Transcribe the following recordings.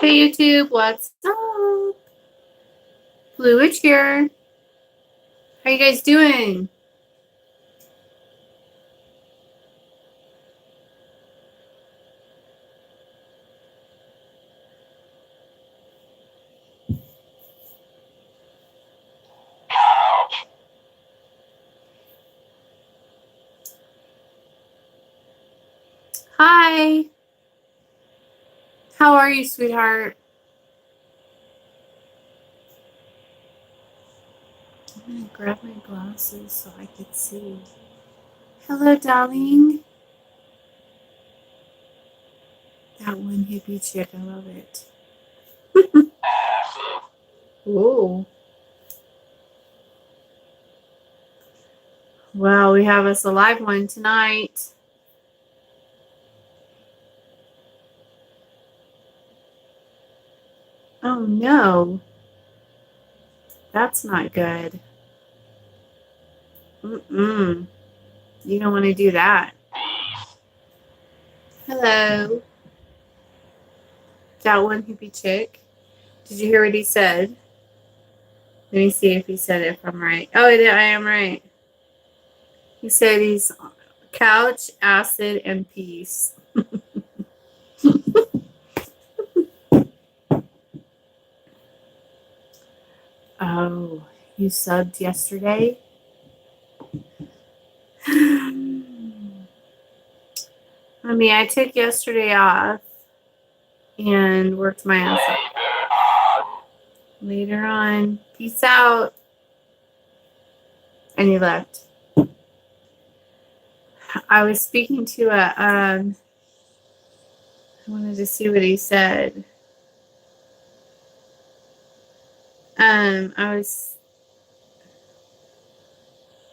Hey YouTube, what's up? Blue Witch here. How you guys doing? Hi. How are you, sweetheart? I'm gonna grab my glasses so I can see. Hello, darling. That one hippie chick, I love it. Ooh. Well, we have us a live one tonight. Oh no. That's not good. Mm-mm. You don't want to do that. Hello. That one hippie chick. Did you hear what he said? Let me see if he said it if I'm right. Oh, I am right. He said he's couch, acid, and peace. Oh, you subbed yesterday? I mean, I took yesterday off and worked my ass off. Later on, peace out. And he left. I was speaking to I wanted to see what he said. I was,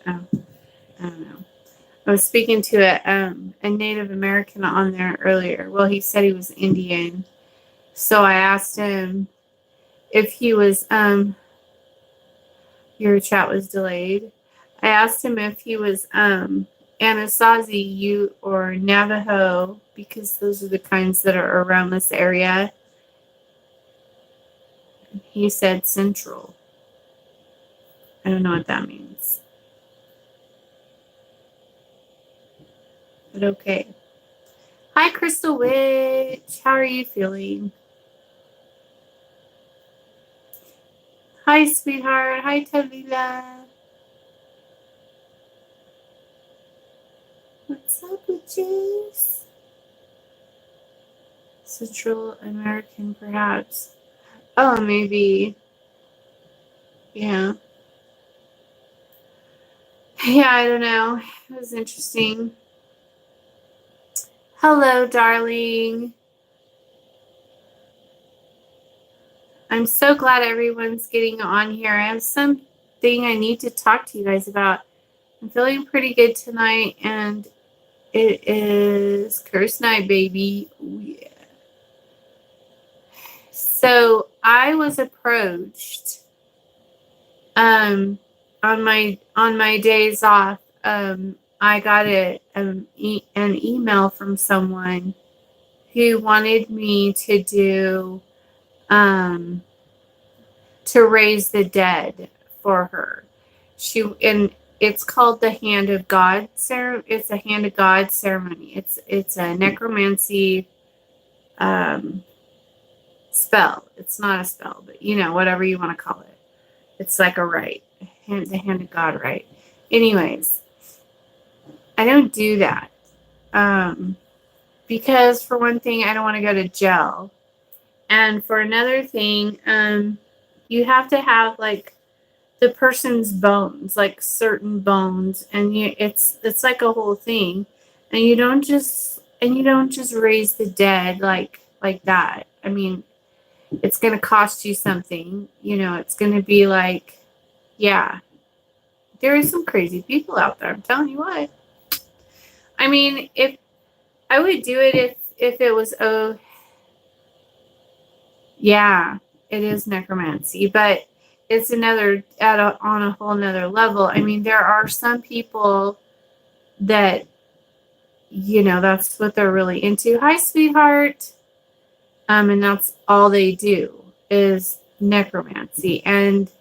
oh, I don't know. I was speaking to a Native American on there earlier. Well, he said he was Indian. So I asked him if he was, your chat was delayed. I asked him if he was Anasazi, Ute, or Navajo, because those are the kinds that are around this area. He said Central. I don't know what that means. But okay. Hi, Crystal Witch. How are you feeling? Hi, sweetheart. Hi, Tavila. What's up, witches? Central American, perhaps. Oh, maybe. Yeah. Yeah, I don't know. It was interesting. Hello, darling. I'm so glad everyone's getting on here. I have something I need to talk to you guys about. I'm feeling pretty good tonight, and it is Curse Night, baby. Ooh, yeah. So I was approached on my days off. I got an email from someone who wanted me to do to raise the dead for her. And it's called the Hand of God It's a Hand of God ceremony. It's a necromancy spell. It's not a spell, but whatever you want to call it. It's like a rite, the Hand of God rite. Anyways, I don't do that because for one thing, I don't want to go to jail, and for another thing, you have to have like the person's bones, like certain bones, and it's like a whole thing, and you don't just raise the dead like that. I mean, it's going to cost you something. It's going to be like, yeah, there is some crazy people out there. I'm telling you what. I mean, if I would do it if it was yeah, it is necromancy, but it's another on a whole nother level. I mean, there are some people that that's what they're really into. Hi, sweetheart. And that's all they do is necromancy. And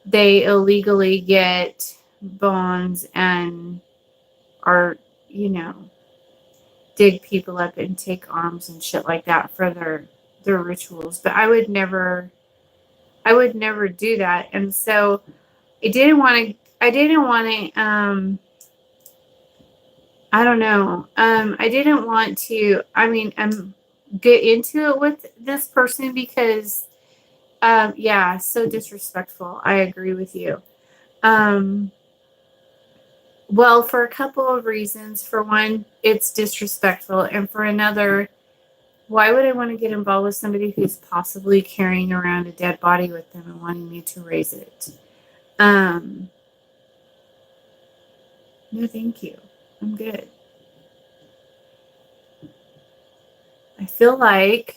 they illegally get bones and are, dig people up and take arms and shit like that for their rituals. But I would never do that. And so I didn't want to I don't know. I didn't want to get into it with this person because yeah, so disrespectful. I agree with you. Well, for a couple of reasons. For one, it's disrespectful, and for another, why would I want to get involved with somebody who's possibly carrying around a dead body with them and wanting me to raise it? No, thank you. I'm good. I feel like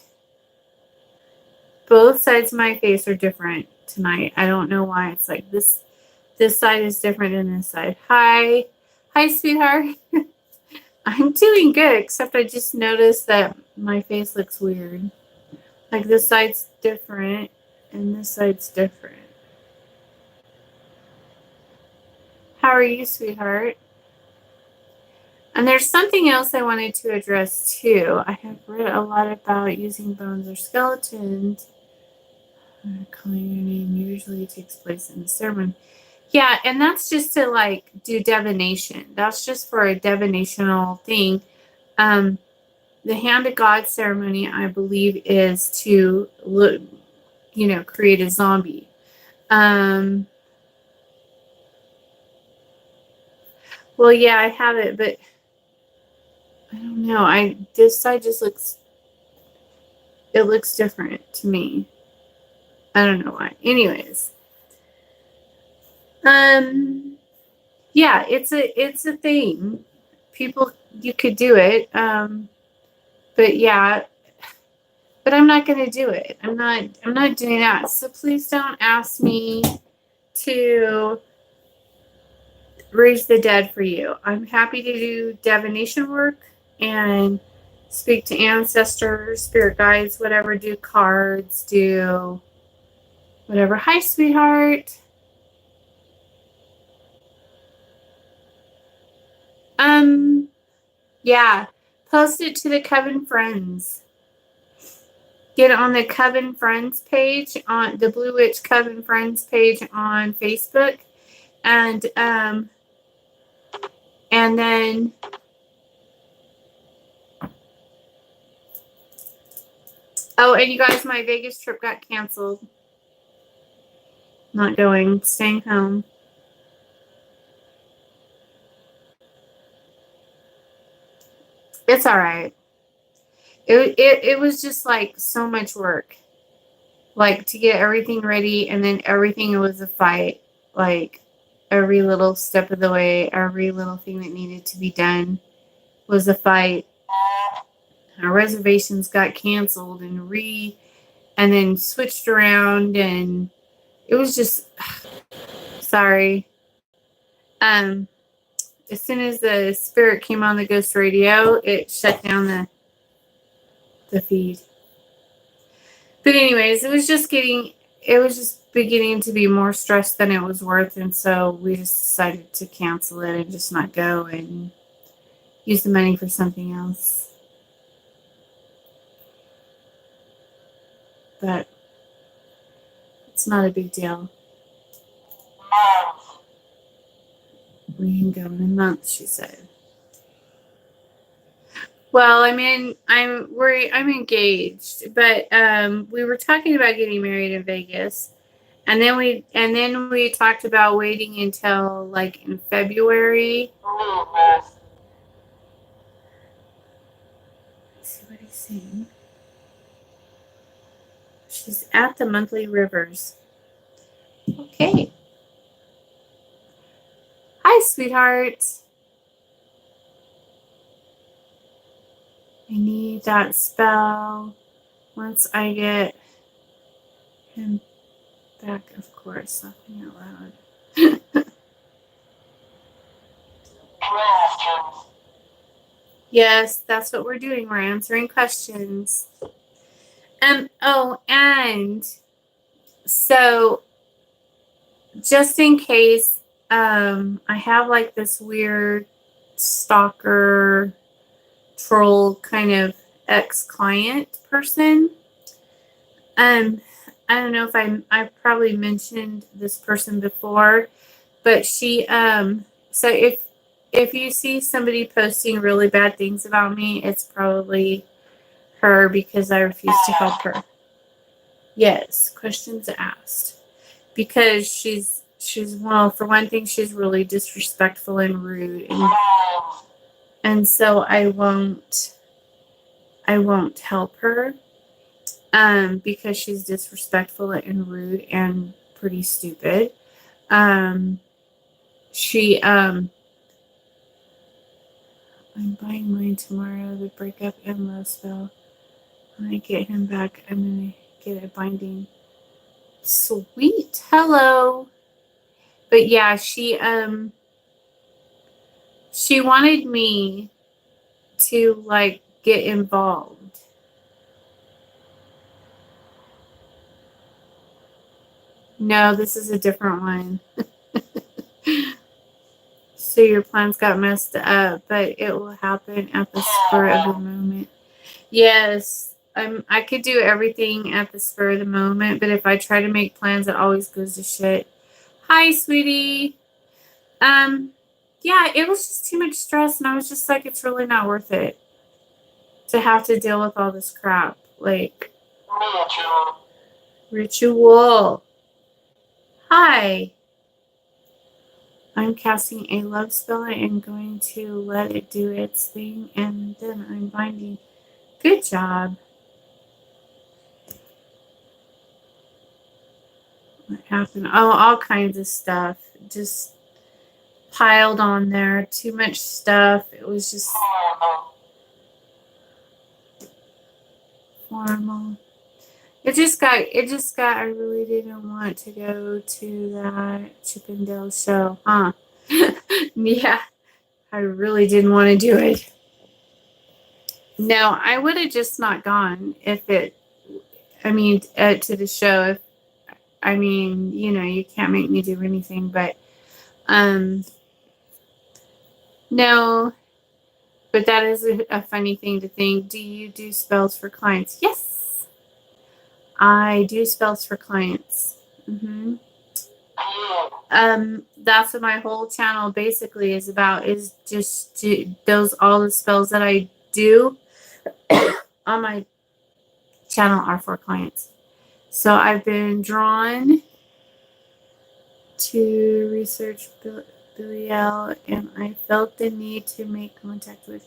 both sides of my face are different tonight. I don't know why. It's like this side is different than this side. Hi, sweetheart. I'm doing good, except I just noticed that my face looks weird. Like this side's different and this side's different. How are you, sweetheart? And there's something else I wanted to address too. I have read a lot about using bones or skeletons. Calling your name usually takes place in the ceremony. Yeah, and that's just to like do divination. That's just for a divinational thing. The Hand of God ceremony, I believe, is to look, create a zombie. Well, yeah, I have it, but I don't know. This side just looks different to me. I don't know why. Anyways, yeah, it's a thing. People, you could do it. But yeah, but I'm not going to do it. I'm not doing that. So please don't ask me to raise the dead for you. I'm happy to do divination work and speak to ancestors, spirit guides, whatever, do cards, do whatever. Hi, sweetheart. Yeah, post it to the Coven Friends. Get it on the Coven Friends page, on the Blue Witch Coven Friends page on Facebook. And then oh, and you guys, my Vegas trip got canceled. Not going, staying home. It's all right. It was just like so much work, like to get everything ready, and then everything was a fight. Like every little step of the way, every little thing that needed to be done was a fight. Our reservations got canceled and then switched around, and it was just sorry. As soon as the spirit came on the ghost radio, it shut down the feed. But anyways, it was just beginning to be more stress than it was worth, and so we just decided to cancel it and just not go and use the money for something else. But it's not a big deal. We can go in a month, she said. Well, I'm engaged, but we were talking about getting married in Vegas, and then we talked about waiting until like in February. Let's see what he's saying. She's at the Monthly Rivers. Okay. Hi, sweetheart. I need that spell once I get him back, of course. Laughing out loud. Yes, that's what we're doing. We're answering questions. Oh, and so just in case, I have like this weird stalker troll kind of ex-client person. I don't know if I probably mentioned this person before, but she so if you see somebody posting really bad things about me, it's probably her because I refuse to help her. Yes, questions asked. Because she's well, for one thing, she's really disrespectful and rude, and so I won't help her because she's disrespectful and rude and pretty stupid. She I'm buying mine tomorrow, the breakup and love spell. When I get him back, I'm gonna get a binding. Sweet. Hello. But yeah, she wanted me to like get involved. No, this is a different one. So your plans got messed up, but it will happen at the spur of the moment. Yes, I could do everything at the spur of the moment, but if I try to make plans, it always goes to shit. Hi, sweetie. Yeah, it was just too much stress, and I was just like, it's really not worth it to have to deal with all this crap. Like, ritual. Hi. I'm casting a love spell and going to let it do its thing, and then I'm binding. Good job. What happened? Oh, all kinds of stuff. Just piled on there. Too much stuff. It was just formal. It just got, I really didn't want to go to that Chippendale show, huh? Yeah, I really didn't want to do it. No, I would have just not gone if it, to the show. If, you can't make me do anything, but, no, but that is a funny thing to think. Do you do spells for clients? Yes, I do spells for clients. That's what my whole channel basically is about, is just all the spells that I do on my channel are for clients. So I've been drawn to research Belial, and I felt the need to make contact with.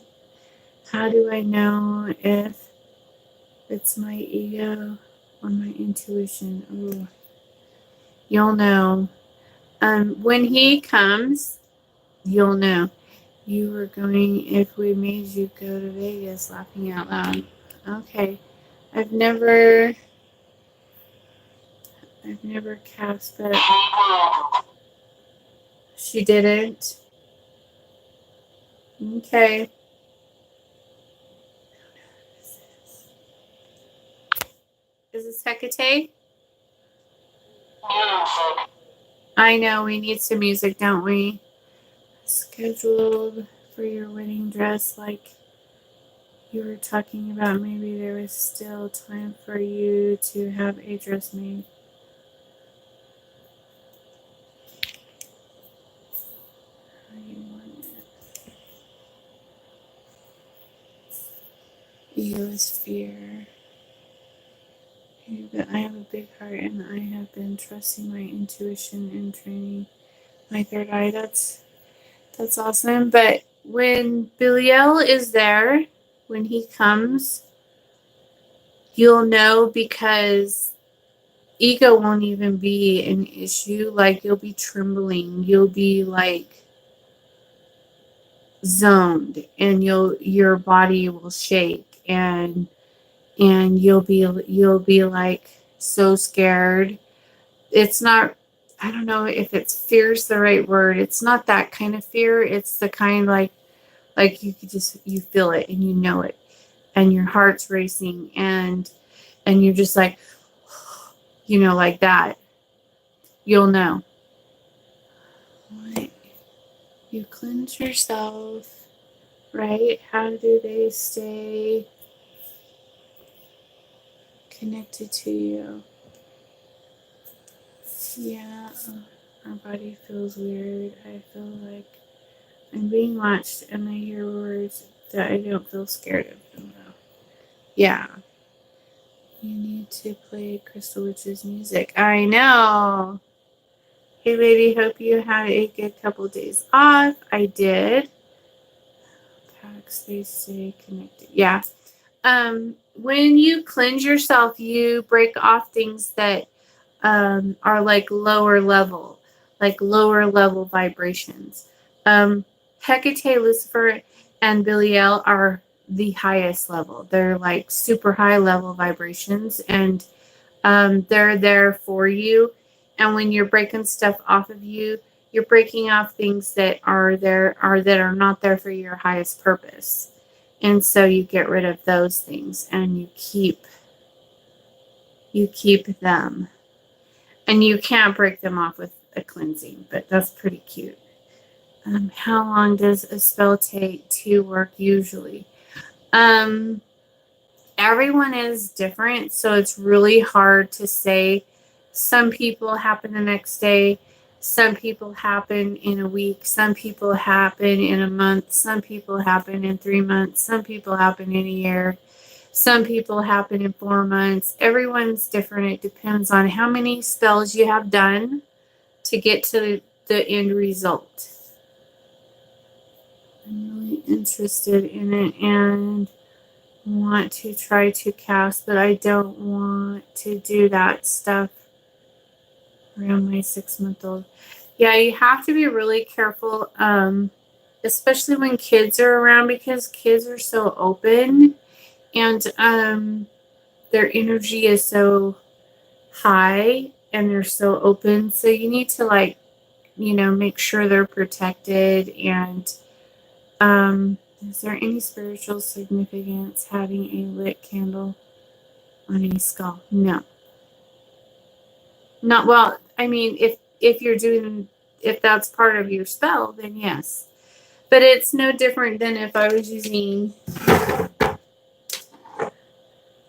How do I know if it's my ego or my intuition? Ooh. You'll know. When he comes, you'll know. You were going if we made you go to Vegas, laughing out loud. Okay. I've never cast that. She didn't. Okay. Is this Hecate? I know, we need some music, don't we? Scheduled for your wedding dress, like you were talking about. Maybe there was still time for you to have a dress made. Ego is fear. But I have a big heart, and I have been trusting my intuition and training my third eye. That's awesome. But when Belial is there, when he comes, you'll know, because ego won't even be an issue. Like, you'll be trembling. You'll be like zoned, and your body will shake, and you'll be like so scared. It's not, I don't know if it's fear's the right word. It's not that kind of fear. It's the kind like you feel it and you know it, and your heart's racing, and and you're just like, like that, you'll know. Right. You cleanse yourself, right? How do they stay connected to you? Yeah, our body feels weird. I feel like I'm being watched, and I hear words that I don't feel scared of them, though. Yeah. You need to play Crystal Witch's music. I know. Hey, lady, hope you had a good couple days off. I did. Packs, they stay connected. Yeah. When you cleanse yourself, you break off things that are like lower level vibrations. Hecate, Lucifer, and Belial are the highest level. They're like super high level vibrations, and they're there for you. And when you're breaking stuff off of you, you're breaking off things that are not there for your highest purpose. And so you get rid of those things, and you keep them. And you can't break them off with a cleansing, but that's pretty cute. How long does a spell take to work usually? Everyone is different, so it's really hard to say. Some people happen the next day. Some people happen in a week. Some people happen in a month. Some people happen in 3 months. Some people happen in a year. Some people happen in 4 months. Everyone's different. It depends on how many spells you have done to get to the end result. I'm really interested in it and want to try to cast, but I don't want to do that stuff around my 6-month-old. Yeah, you have to be really careful, especially when kids are around, because kids are so open, and their energy is so high and they're so open. So you need to make sure they're protected. And is there any spiritual significance having a lit candle on a skull? No. Not well. I mean, if that's part of your spell, then yes. But it's no different than if I was using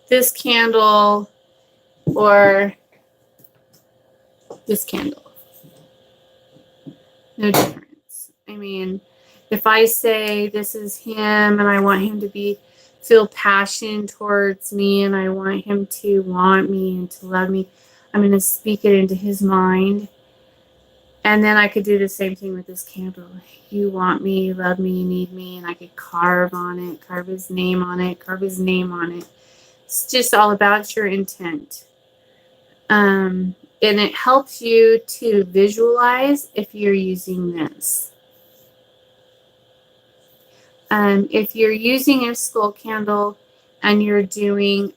this candle or this candle. No difference. I mean, if I say this is him and I want him to feel passion towards me and I want him to want me and to love me, I'm going to speak it into his mind. And then I could do the same thing with this candle. You want me, you love me, you need me, and I could carve on it, carve his name on it, carve his name on it. It's just all about your intent. And it helps you to visualize if you're using this. If you're using a skull candle and you're doing,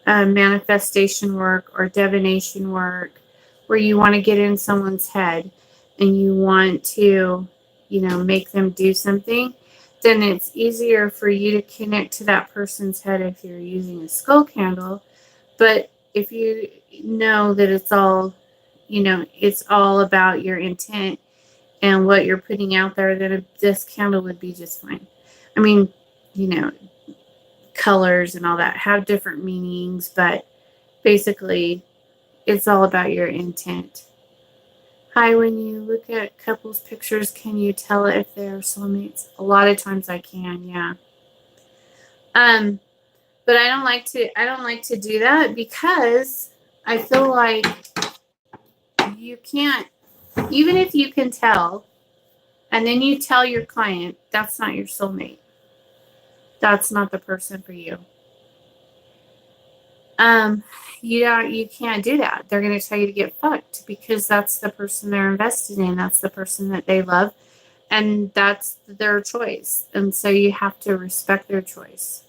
manifestation work or divination work, where you want to get in someone's head and you want to, make them do something, then it's easier for you to connect to that person's head if you're using a skull candle. But if you know that it's all about your intent and what you're putting out there, then this candle would be just fine. I mean, colors and all that have different meanings, but basically it's all about your intent. Hi, when you look at couples pictures, can you tell if they're soulmates? A lot of times I can, yeah. But I don't like to do that because I feel like you can't, even if you can tell, and then you tell your client that's not your soulmate. That's not the person for you. You can't do that. They're going to tell you to get fucked because that's the person they're invested in. That's the person that they love, and that's their choice. And so you have to respect their choice.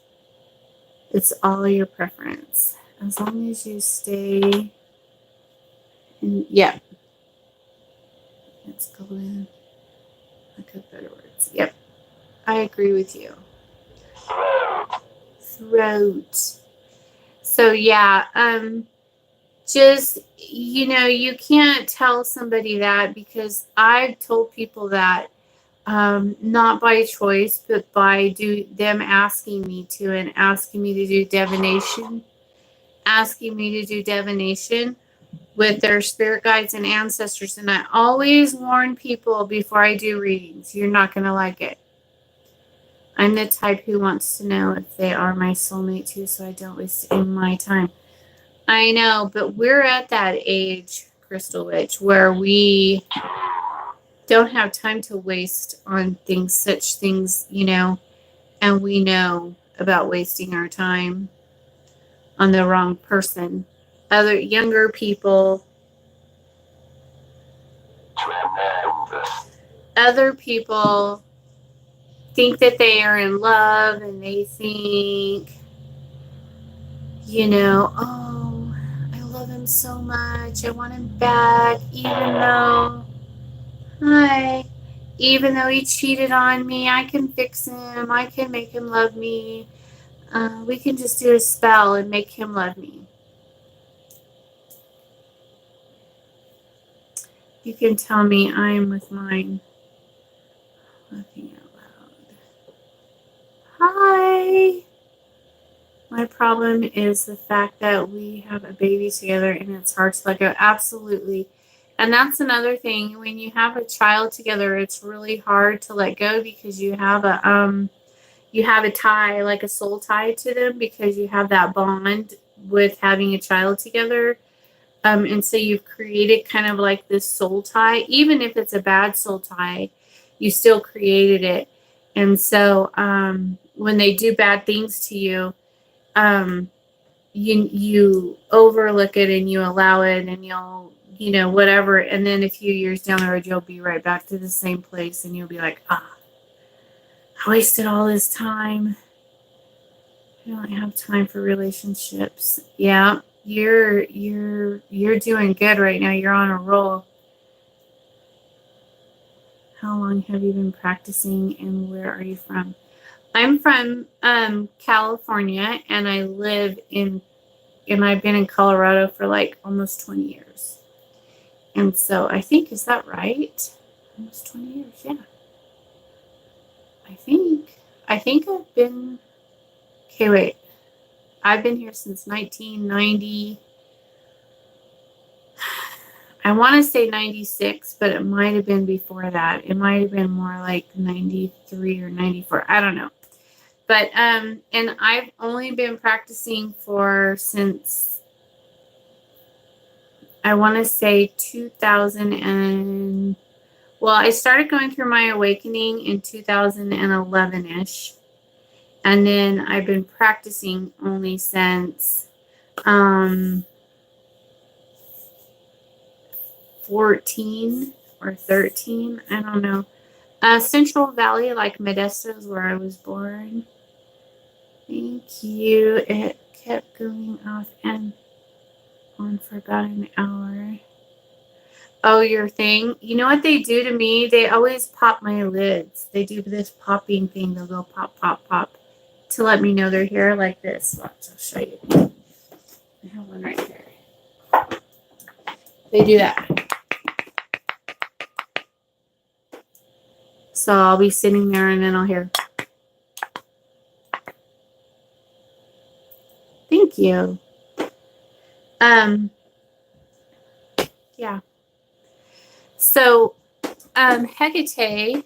It's all your preference. As long as you stay in, yeah. It's golden. Look at better words. Yep. I agree with you. So throat. So yeah, just, you can't tell somebody that, because I've told people that, not by choice, but by them asking me to, and asking me to do divination with their spirit guides and ancestors. And I always warn people before I do readings, you're not going to like it. I'm the type who wants to know if they are my soulmate too, so I don't waste any of my time. I know, but we're at that age, Crystal Witch, where we don't have time to waste on such things, and we know about wasting our time on the wrong person. Other younger people think that they are in love, and they think, oh, I love him so much, I want him back, even though he cheated on me, I can fix him, I can make him love me. We can just do a spell and make him love me. You can tell me I'm with mine. Laughing out loud. Hi. My problem is the fact that we have a baby together and it's hard to let go. Absolutely. And that's another thing. When you have a child together, it's really hard to let go, because you have a tie, like a soul tie to them, because you have that bond with having a child together. And so you've created kind of like this soul tie. Even if it's a bad soul tie, you still created it. And so when they do bad things to you, you overlook it and you allow it, and you'll, whatever. And then a few years down the road, you'll be right back to the same place, and you'll be like, I wasted all this time. I don't have time for relationships. Yeah, you're doing good right now. You're on a roll. How long have you been practicing, and where are you from? I'm from California, and I live and I've been in Colorado for like almost 20 years. And so I think, is that right? Almost 20 years, yeah. I think I've been, okay, wait. I've been here since 1990. I want to say 96, but it might have been before that. It might have been more like 93 or 94. I don't know. But, and I've only been practicing since, I want to say 2000 well, I started going through my awakening in 2011-ish. And then I've been practicing only since 14 or 13. I don't know. Central Valley, like Modesto, is where I was born. Thank you. It kept going off and on for about an hour. Oh, your thing? You know what they do to me? They always pop my lids. They do this popping thing. They'll go pop, pop, pop to let me know they're here, like this. Watch, I'll show you. I have one right here. They do that. So I'll be sitting there, and then I'll hear. Thank you. Yeah. So, Hecate.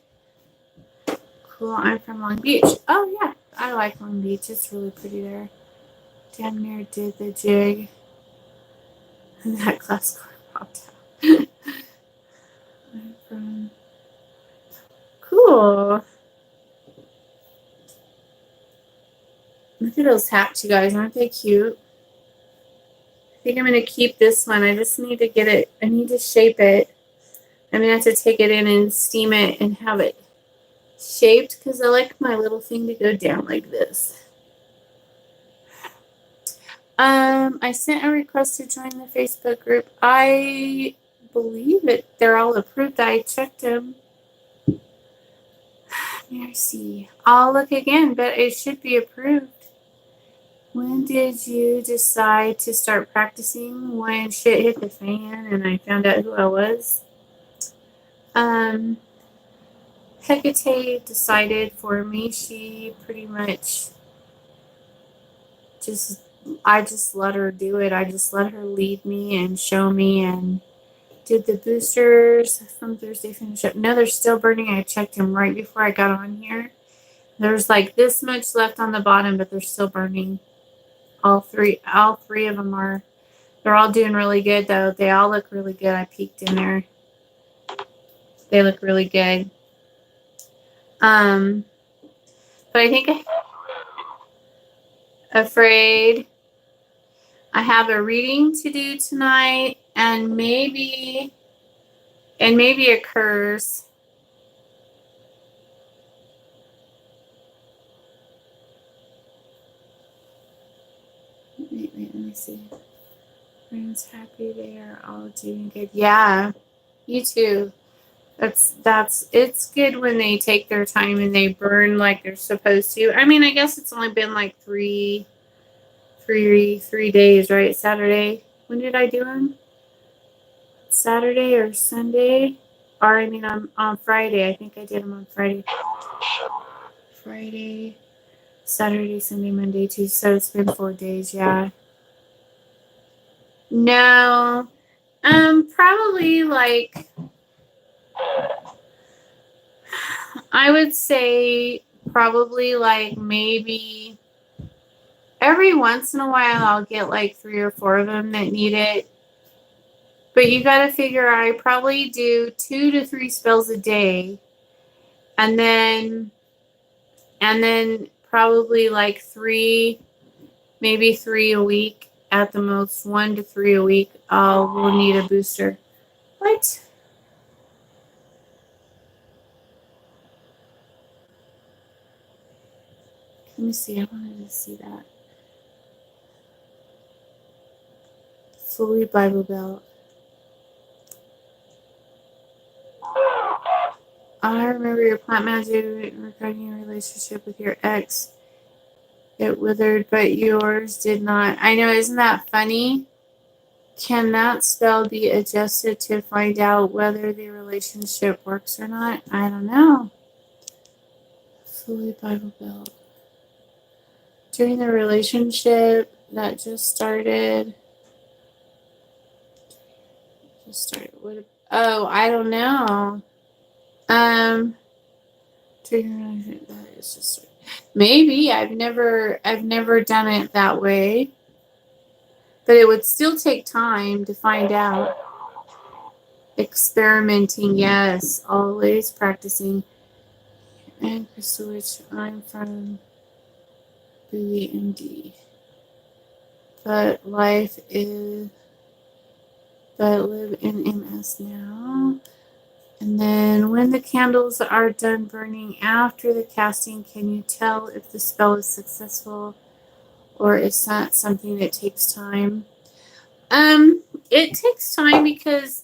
Cool. I'm from Long Beach. Oh yeah, I like Long Beach. It's really pretty there. Damn near did the jig, and that glass car popped out. I'm from. Cool. Look at those hats, you guys. Aren't they cute? I think I'm going to keep this one. I just need to get it. I need to shape it. I'm going to have to take it in and steam it and have it shaped, because I like my little thing to go down like this. I sent a request to join the Facebook group. I believe it. They're all approved. I checked them. Let me see. I'll look again, but it should be approved. When did you decide to start practicing? When shit hit the fan and I found out who I was. Hecate decided for me. She pretty much I just let her do it. I just let her lead me and show me. And did the boosters from Thursday finish up? No, they're still burning. I checked them right before I got on here. There's like this much left on the bottom, but they're still burning. All three of them are. They're all doing really good though. They all look really good. I peeked in there. They look really good. But I think afraid. I have a reading to do tonight, and maybe a curse. Wait, let me see. Friends happy they are all doing good. Yeah, you too. It's good when they take their time and they burn like they're supposed to. I mean, I guess it's only been like three days, right? Saturday. When did I do them? Saturday or Sunday? Or I mean, on Friday. I think I did them on Friday. Friday, Saturday, Sunday, Monday, Tuesday. So it's been 4 days. Yeah. No. Probably like I would say probably like maybe every once in a while I'll get like 3 or 4 of them that need it. But you got to figure I probably do 2 to 3 spells a day. And then probably like 3, maybe 3 a week at the most. 1 to 3 a week. We'll need a booster. What? Let me see. I wanted to see that. Fully Bible Belt. I remember your plant magic regarding your relationship with your ex. It withered, but yours did not. I know, isn't that funny? Can that spell be adjusted to find out whether the relationship works or not? I don't know. Fully Bible Belt. During the relationship that just started. What? Oh, I don't know. That is just maybe I've never done it that way, but it would still take time to find out. Experimenting, yes, always practicing. And Crystal Witch, I'm from Bowie MD, but live in MS now. And then when the candles are done burning after the casting, can you tell if the spell is successful or is that something that takes time? It takes time because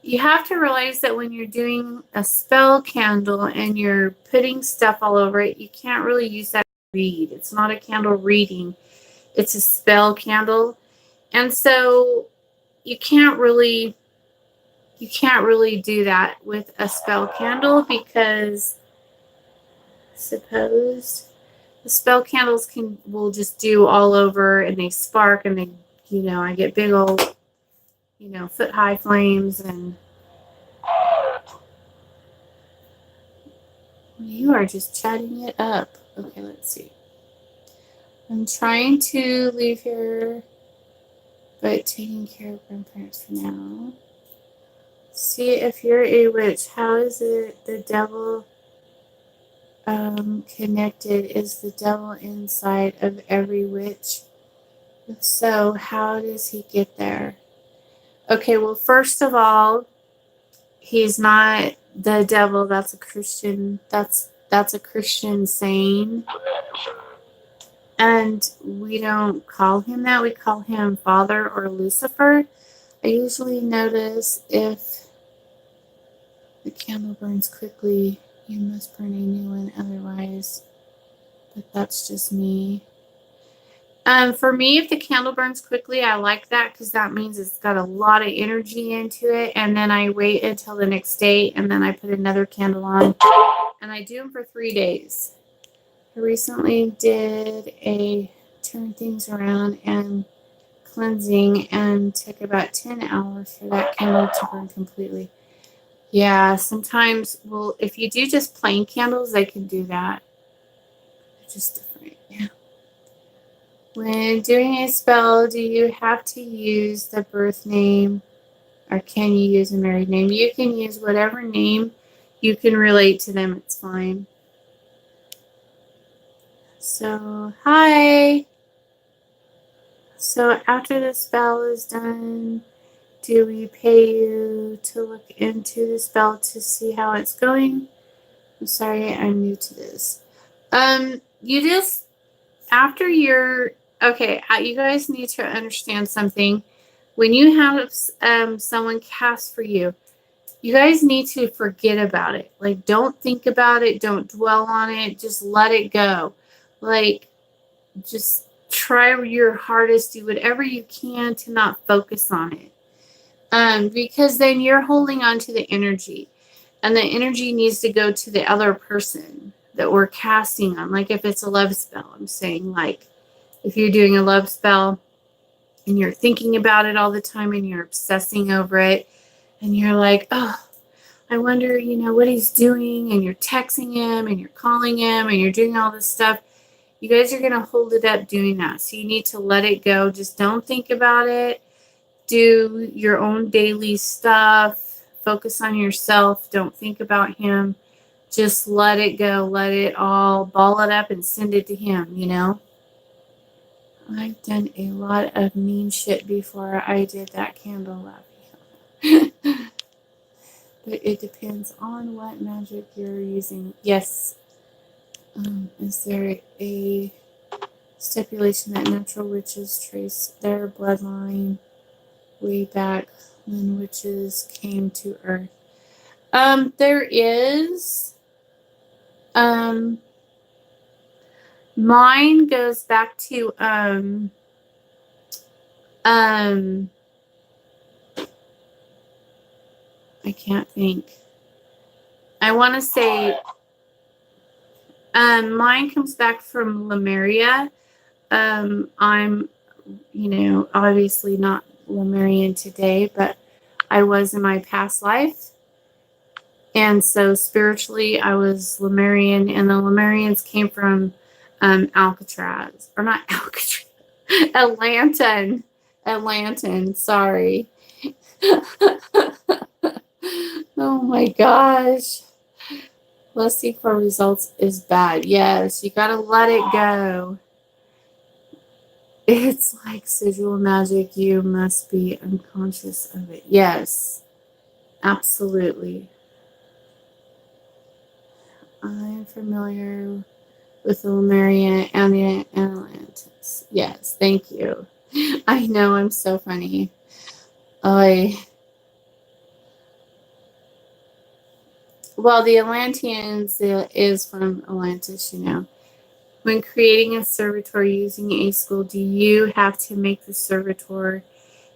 you have to realize that when you're doing a spell candle and you're putting stuff all over it, you can't really use that to read. It's not a candle reading. It's a spell candle. And so you can't really do that with a spell candle because suppose the spell candles will just do all over and they spark and they, I get big old, foot high flames and you are just chatting it up. Okay, let's see. I'm trying to leave here, but taking care of grandparents for now. See if you're a witch. How is it the devil connected? Is the devil inside of every witch? If so, how does he get there? Okay, well, first of all, he's not the devil. That's a Christian. That's a Christian saying. And we don't call him that. We call him Father or Lucifer. I usually notice if the candle burns quickly, you must burn a new one otherwise. But that's just me. For me, if the candle burns quickly, I like that because that means it's got a lot of energy into it. And then I wait until the next day and then I put another candle on. And I do them for 3 days. I recently did a turn things around and cleansing and took about 10 hours for that candle to burn completely. Yeah, sometimes, well, if you do just plain candles, they can do that. They're just different. Yeah. When doing a spell, do you have to use the birth name or can you use a married name? You can use whatever name you can relate to them. It's fine. So, hi. So after the spell is done, do we pay you to look into the spell to see how it's going? I'm sorry, I'm new to this. You just, after you're, okay, you guys need to understand something. When you have someone cast for you, you guys need to forget about it. Like, don't think about it. Don't dwell on it. Just let it go. Like, just try your hardest. Do whatever you can to not focus on it. Because then you're holding on to the energy. And the energy needs to go to the other person that we're casting on. Like, if it's a love spell, I'm saying, like, if you're doing a love spell and you're thinking about it all the time and you're obsessing over it and you're like, oh, I wonder, what he's doing, and you're texting him and you're calling him and you're doing all this stuff, you guys are going to hold it up doing that. So you need to let it go. Just don't think about it. Do your own daily stuff. Focus on yourself. Don't think about him. Just let it go. Let it all, ball it up and send it to him, I've done a lot of mean shit before I did that candle lab. But it depends on what magic you're using. Yes. Is there a stipulation that natural witches trace their bloodline way back when witches came to Earth? There is. Mine goes back to I can't think. I want to say mine comes back from Lemuria. I'm obviously not Lemurian today, but I was in my past life. And so spiritually, I was Lemurian, and the Lemurians came from Alcatraz, or not Alcatraz, Atlantan, sorry. Oh my gosh. Lusting for results is bad. Yes, you gotta let it go. It's like sigil magic. You must be unconscious of it. Yes, absolutely. I'm familiar with the Lemuria and the Atlantis. Yes, thank you. I know, I'm so funny. Well, the Atlanteans is from Atlantis, When creating a servitor using a school, do you have to make the servitor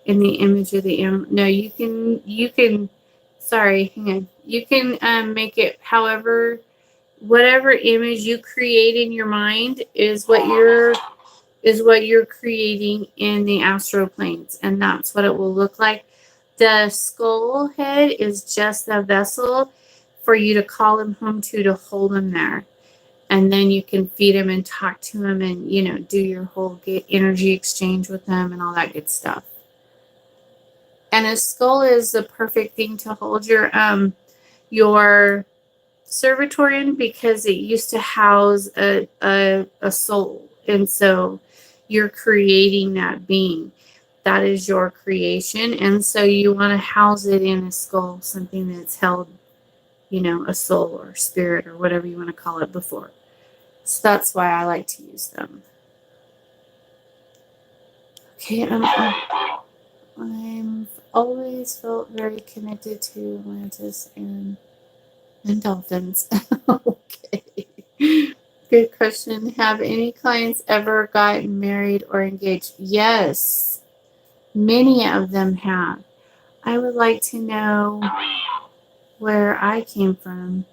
in the image of the animal? No, you can, sorry, hang on. You can make it however, whatever image you create in your mind is what you're creating in the astral planes, and that's what it will look like. The skull head is just a vessel for you to call him home to hold him there. And then you can feed him and talk to him and, do your whole energy exchange with him and all that good stuff. And a skull is the perfect thing to hold your servitor in, because it used to house a soul. And so you're creating that being. That is your creation. And so you want to house it in a skull, something that's held, a soul or spirit or whatever you want to call it before. So that's why I like to use them. Okay, I've always felt very connected to Atlantis and dolphins. Okay. Good question. Have any clients ever gotten married or engaged? Yes, many of them have. I would like to know where I came from.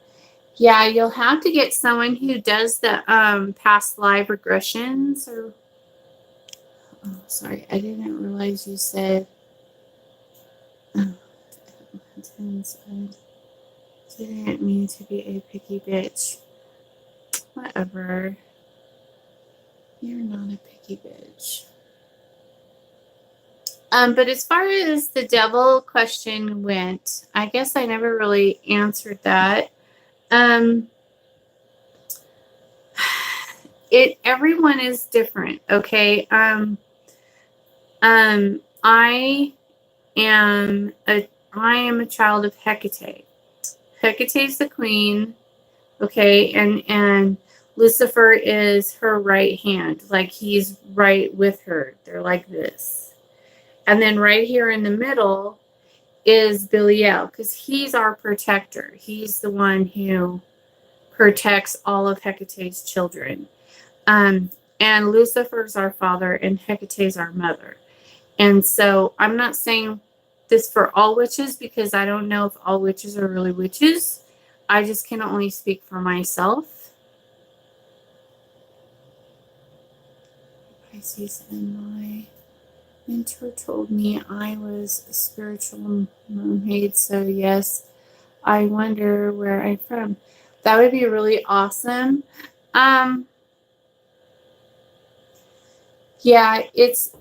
Yeah, you'll have to get someone who does the past live regressions or oh, sorry, I didn't realize you said oh, didn't mean to be a picky bitch. Whatever. You're not a picky bitch. But as far as the devil question went, I guess I never really answered that. Everyone is different, okay? I am a child of Hecate. Hecate's the queen, okay, and Lucifer is her right hand, like he's right with her. They're like this. And then right here in the middle is Belial, because he's our protector. He's the one who protects all of Hecate's children. And Lucifer's our father, and Hecate's our mother. And so I'm not saying this for all witches because I don't know if all witches are really witches. I just can only speak for myself. Pisces, and my mentor told me I was a spiritual mermaid, so yes, I wonder where I'm from. That would be really awesome. Yeah, it's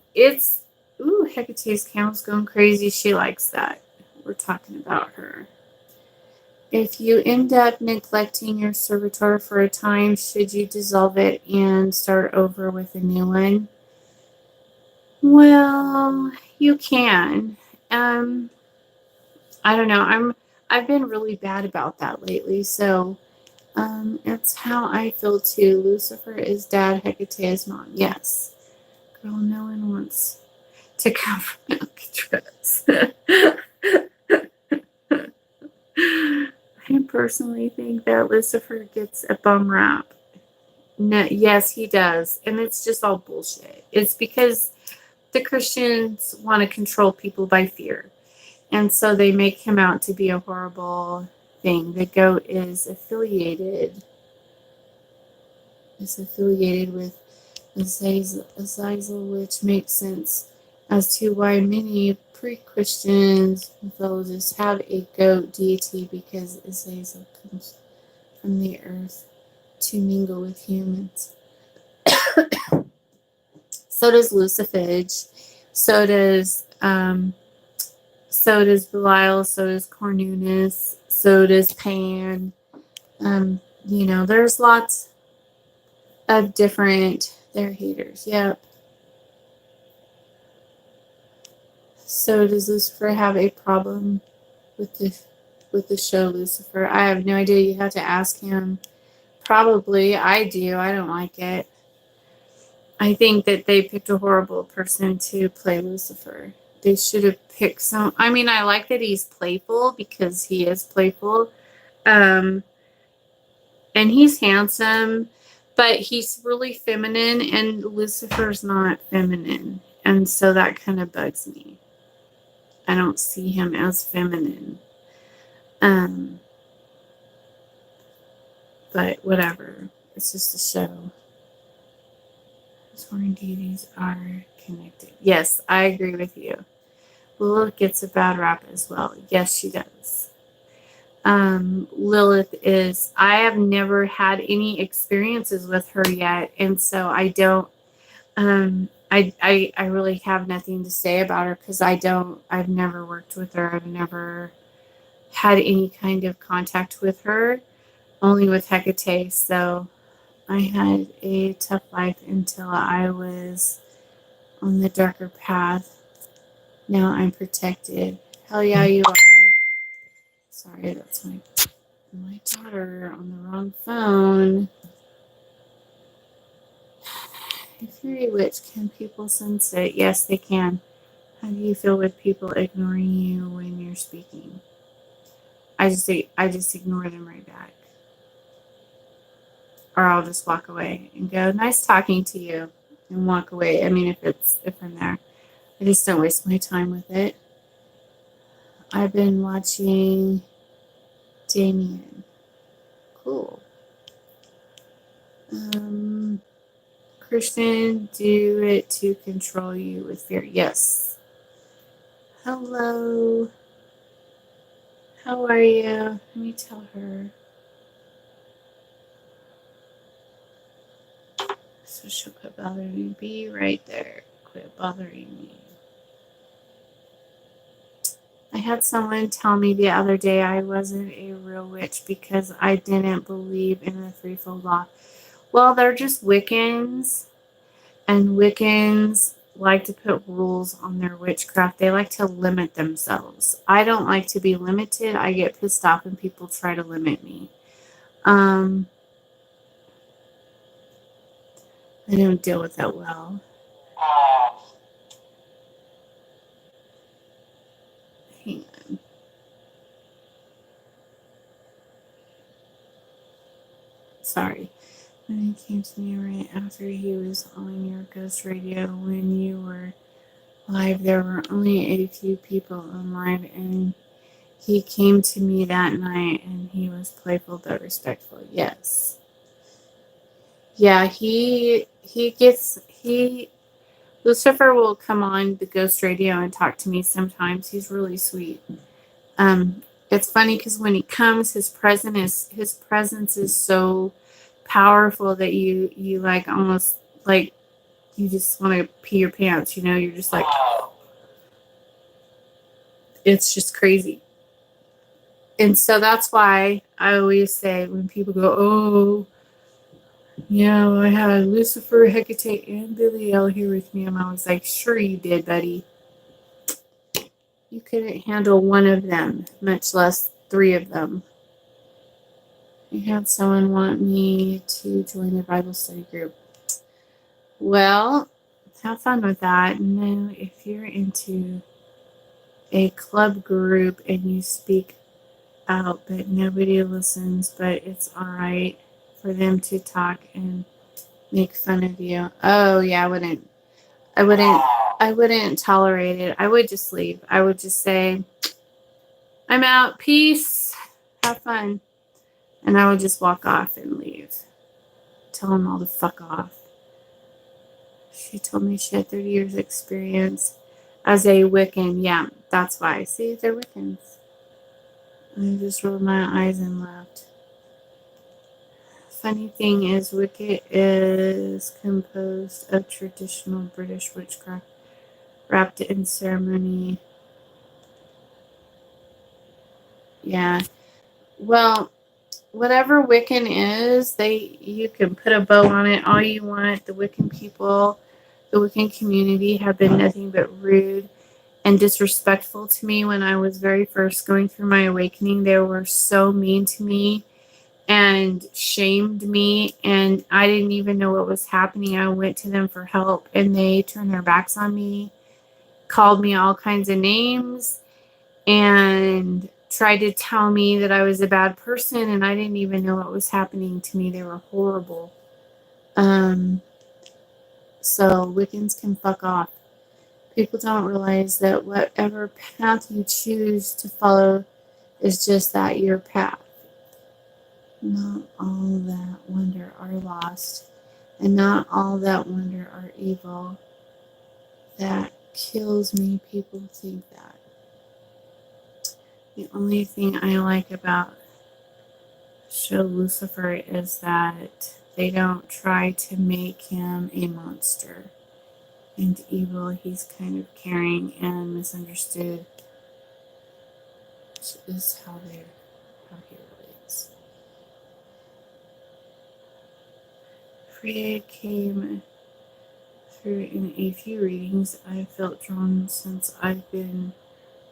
ooh, Hecate's candle's going crazy. She likes that. We're talking about her. If you end up neglecting your servitor for a time, should you dissolve it and start over with a new one? Well, you can. I don't know. I've been really bad about that lately, so it's how I feel too. Lucifer is dad, Hecate is mom. Yes. Girl, no one wants to come from Alcatraz. I personally think that Lucifer gets a bum rap. No, yes, he does. And it's just all bullshit. It's because the Christians want to control people by fear. And so they make him out to be a horrible thing. The goat is affiliated with Azazel, which makes sense as to why many pre-Christians mythologists have a goat deity, because Azazel comes from the earth to mingle with humans. So does Lucifage. So does Belial. So does Cornunus. So does Pan. There's lots of different. They're haters. Yep. So does Lucifer have a problem with the show Lucifer? I have no idea. You have to ask him. Probably. I do. I don't like it. I think that they picked a horrible person to play Lucifer. They should have picked some. I mean, I like that he's playful because he is playful. And he's handsome, but he's really feminine, and Lucifer's not feminine. And so that kind of bugs me. I don't see him as feminine. But whatever. It's just a show. Sworn deities are connected. Yes, I agree with you. Lilith gets a bad rap as well. Yes, she does. Lilith is, I have never had any experiences with her yet, and so I don't, I really have nothing to say about her because I've never worked with her. I've never had any kind of contact with her, only with Hecate. So I had a tough life until I was on the darker path. Now I'm protected. Hell yeah, you are. Sorry, that's my daughter on the wrong phone. A fairy witch, can people sense it? Yes, they can. How do you feel with people ignoring you when you're speaking? I just ignore them right back. or I'll just walk away and go, nice talking to you, and walk away. I mean, if I'm there, I just don't waste my time with it. I've been watching Damien. Cool. Christian, do it to control you with fear. Yes. Hello. How are you? Let me tell her. So she'll quit bothering me. Be right there. Quit bothering me. I had someone tell me the other day I wasn't a real witch because I didn't believe in the threefold law. Well, they're just Wiccans, and Wiccans like to put rules on their witchcraft. They like to limit themselves. I don't like to be limited. I get pissed off when people try to limit me. I don't deal with that well. Hang on. Sorry. When he came to me right after he was on your ghost radio when you were live, there were only a few people on live, and he came to me that night and he was playful but respectful. Yes. Yeah, Lucifer will come on the ghost radio and talk to me sometimes. He's really sweet. It's funny because when he comes, his presence is so powerful that you like almost like you just want to pee your pants. You're just like, it's just crazy. And so that's why I always say when people go, oh, I had Lucifer, Hecate, and Belial here with me. I'm always like, sure you did, buddy. You couldn't handle one of them, much less three of them. I had someone want me to join a Bible study group. Well, have fun with that. No, if you're into a club group and you speak out, but nobody listens, but it's all right for them to talk and make fun of you. Oh yeah, I wouldn't tolerate it. I would just leave. I would just say, I'm out. Peace. Have fun. And I would just walk off and leave. Tell them all to fuck off. She told me she had 30 years experience as a Wiccan. Yeah, that's why. See, they're Wiccans. I just rolled my eyes and left. Funny thing is, Wicca is composed of traditional British witchcraft wrapped in ceremony. Yeah. Well, whatever Wiccan is, you can put a bow on it all you want. The Wiccan people, the Wiccan community have been nothing but rude and disrespectful to me when I was very first going through my awakening. They were so mean to me and shamed me, and I didn't even know what was happening. I went to them for help and they turned their backs on me, called me all kinds of names, and tried to tell me that I was a bad person, and I didn't even know what was happening to me. They were horrible. So Wiccans can fuck off. People don't realize that whatever path you choose to follow is just that, your path. Not all that wonder are lost, and not all that wonder are evil. That kills me. People think that. The only thing I like about show Lucifer is that they don't try to make him a monster and evil. He's kind of caring and misunderstood, which is how he relates. Freya came through in a few readings. I felt drawn since I've been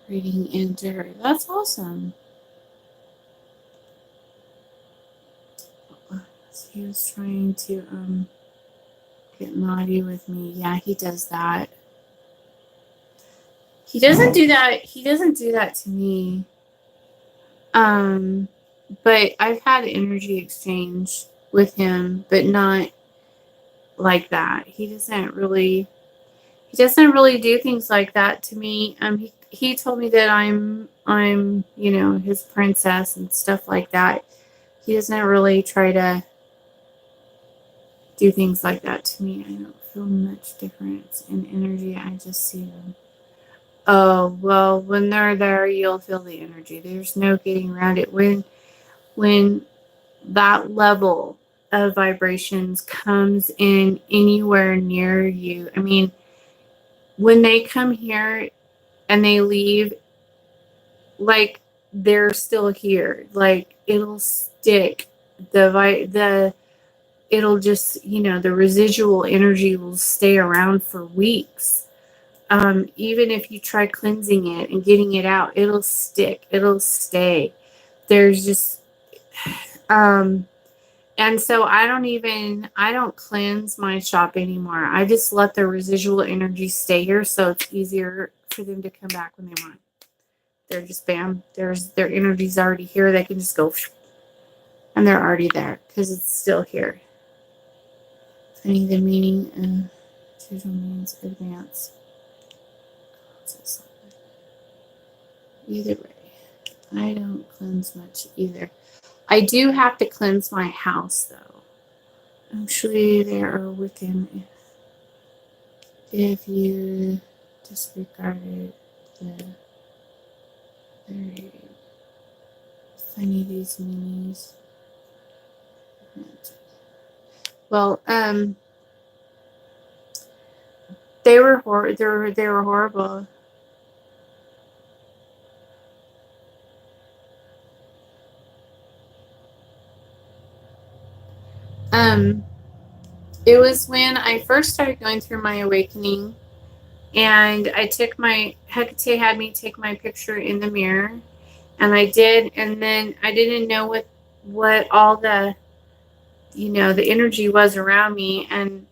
reading into her. That's awesome. He was trying to get naughty with me. Yeah, he does that. He doesn't do that. He doesn't do that to me. But I've had energy exchange with him, but not like that. He doesn't really do things like that to me. He told me that I'm his princess and stuff like that. He doesn't really try to do things like that to me. I don't feel much difference in energy. I just see them. Oh, well, when they're there, you'll feel the energy. There's no getting around it. When that level of vibrations comes in anywhere near you, I mean, when they come here and they leave, like they're still here. Like it'll stick. It'll just, the residual energy will stay around for weeks. Even if you try cleansing it and getting it out, it'll stick. It'll stay. There's just, and so I don't cleanse my shop anymore. I just let the residual energy stay here so it's easier for them to come back when they want. They're just bam. Their energy's already here. They can just go, and they're already there because it's still here. Finding the meaning of digital means advance. Either way, I don't cleanse much either. I do have to cleanse my house though. Actually, there are Wiccan if you disregarded the very funny these minis. Well, they were horrible. It was when I first started going through my awakening, and Hecate had me take my picture in the mirror, and I did, and then I didn't know what all the the energy was around me, and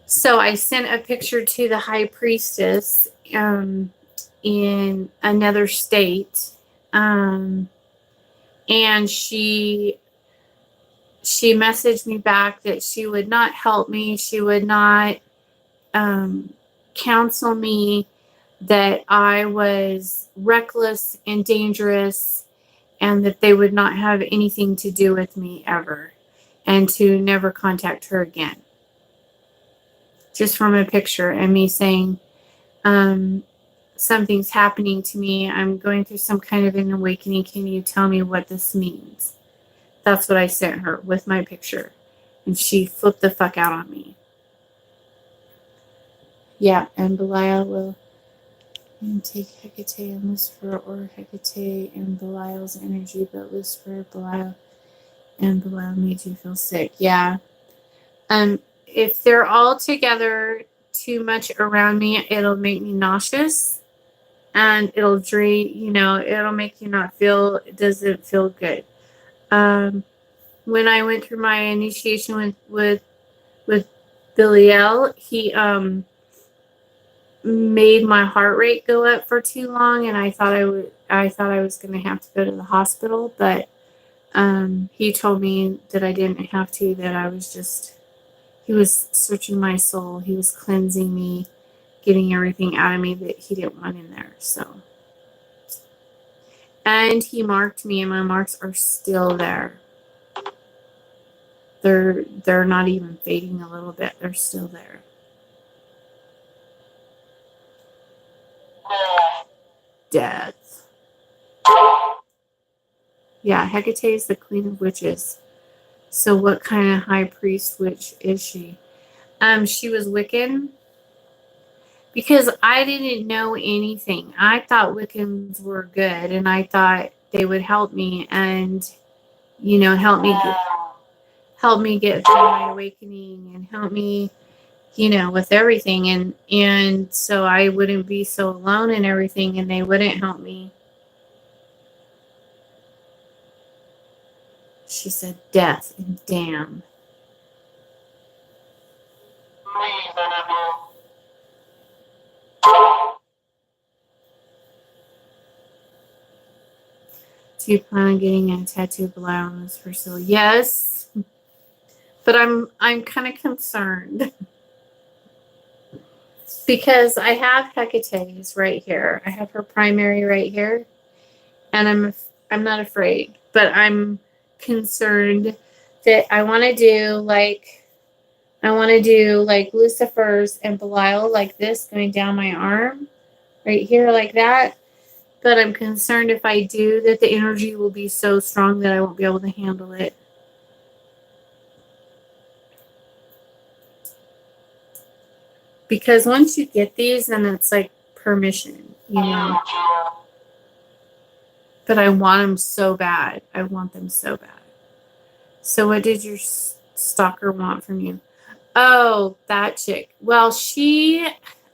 so I sent a picture to the high priestess in another state, and she messaged me back that she would not help me. She would not counsel me, that I was reckless and dangerous, and that they would not have anything to do with me ever, and to never contact her again. Just from a picture and me saying, something's happening to me. I'm going through some kind of an awakening. Can you tell me what this means? That's what I sent her with my picture. And she flipped the fuck out on me. Yeah, and Belial will take Hecate and Lucifer, or Hecate and Belial's energy, but Lucifer, Belial, and Belial made you feel sick. Yeah. If they're all together too much around me, it'll make me nauseous, and it'll drain, it'll make you it doesn't feel good. When I went through my initiation with Belial, he made my heart rate go up for too long, and I thought I was going to have to go to the hospital, but he told me that I didn't have to, that I was just, he was searching my soul. He was cleansing me, getting everything out of me that he didn't want in there. So, and he marked me, and my marks are still there. They're not even fading a little bit. They're still there. Death. Yeah, Hecate is the queen of witches. So what kind of high priest witch is she? She was Wiccan. Because I didn't know anything. I thought Wiccans were good, and I thought they would help me and, help me get through my awakening, and help me, with everything. And so I wouldn't be so alone and everything, and they wouldn't help me. She said death and damn. Do you plan on getting a tattoo below on this person? Yes, but I'm kind of concerned because I have Hecate's right here. I have her primary right here, and I'm not afraid, but I'm concerned that I want to do like Lucifer's and Belial like this going down my arm right here like that. But I'm concerned if I do that the energy will be so strong that I won't be able to handle it. Because once you get these, then it's like permission, you know. But I want them so bad. I want them so bad. So what did your stalker want from you? Oh, that chick. Well,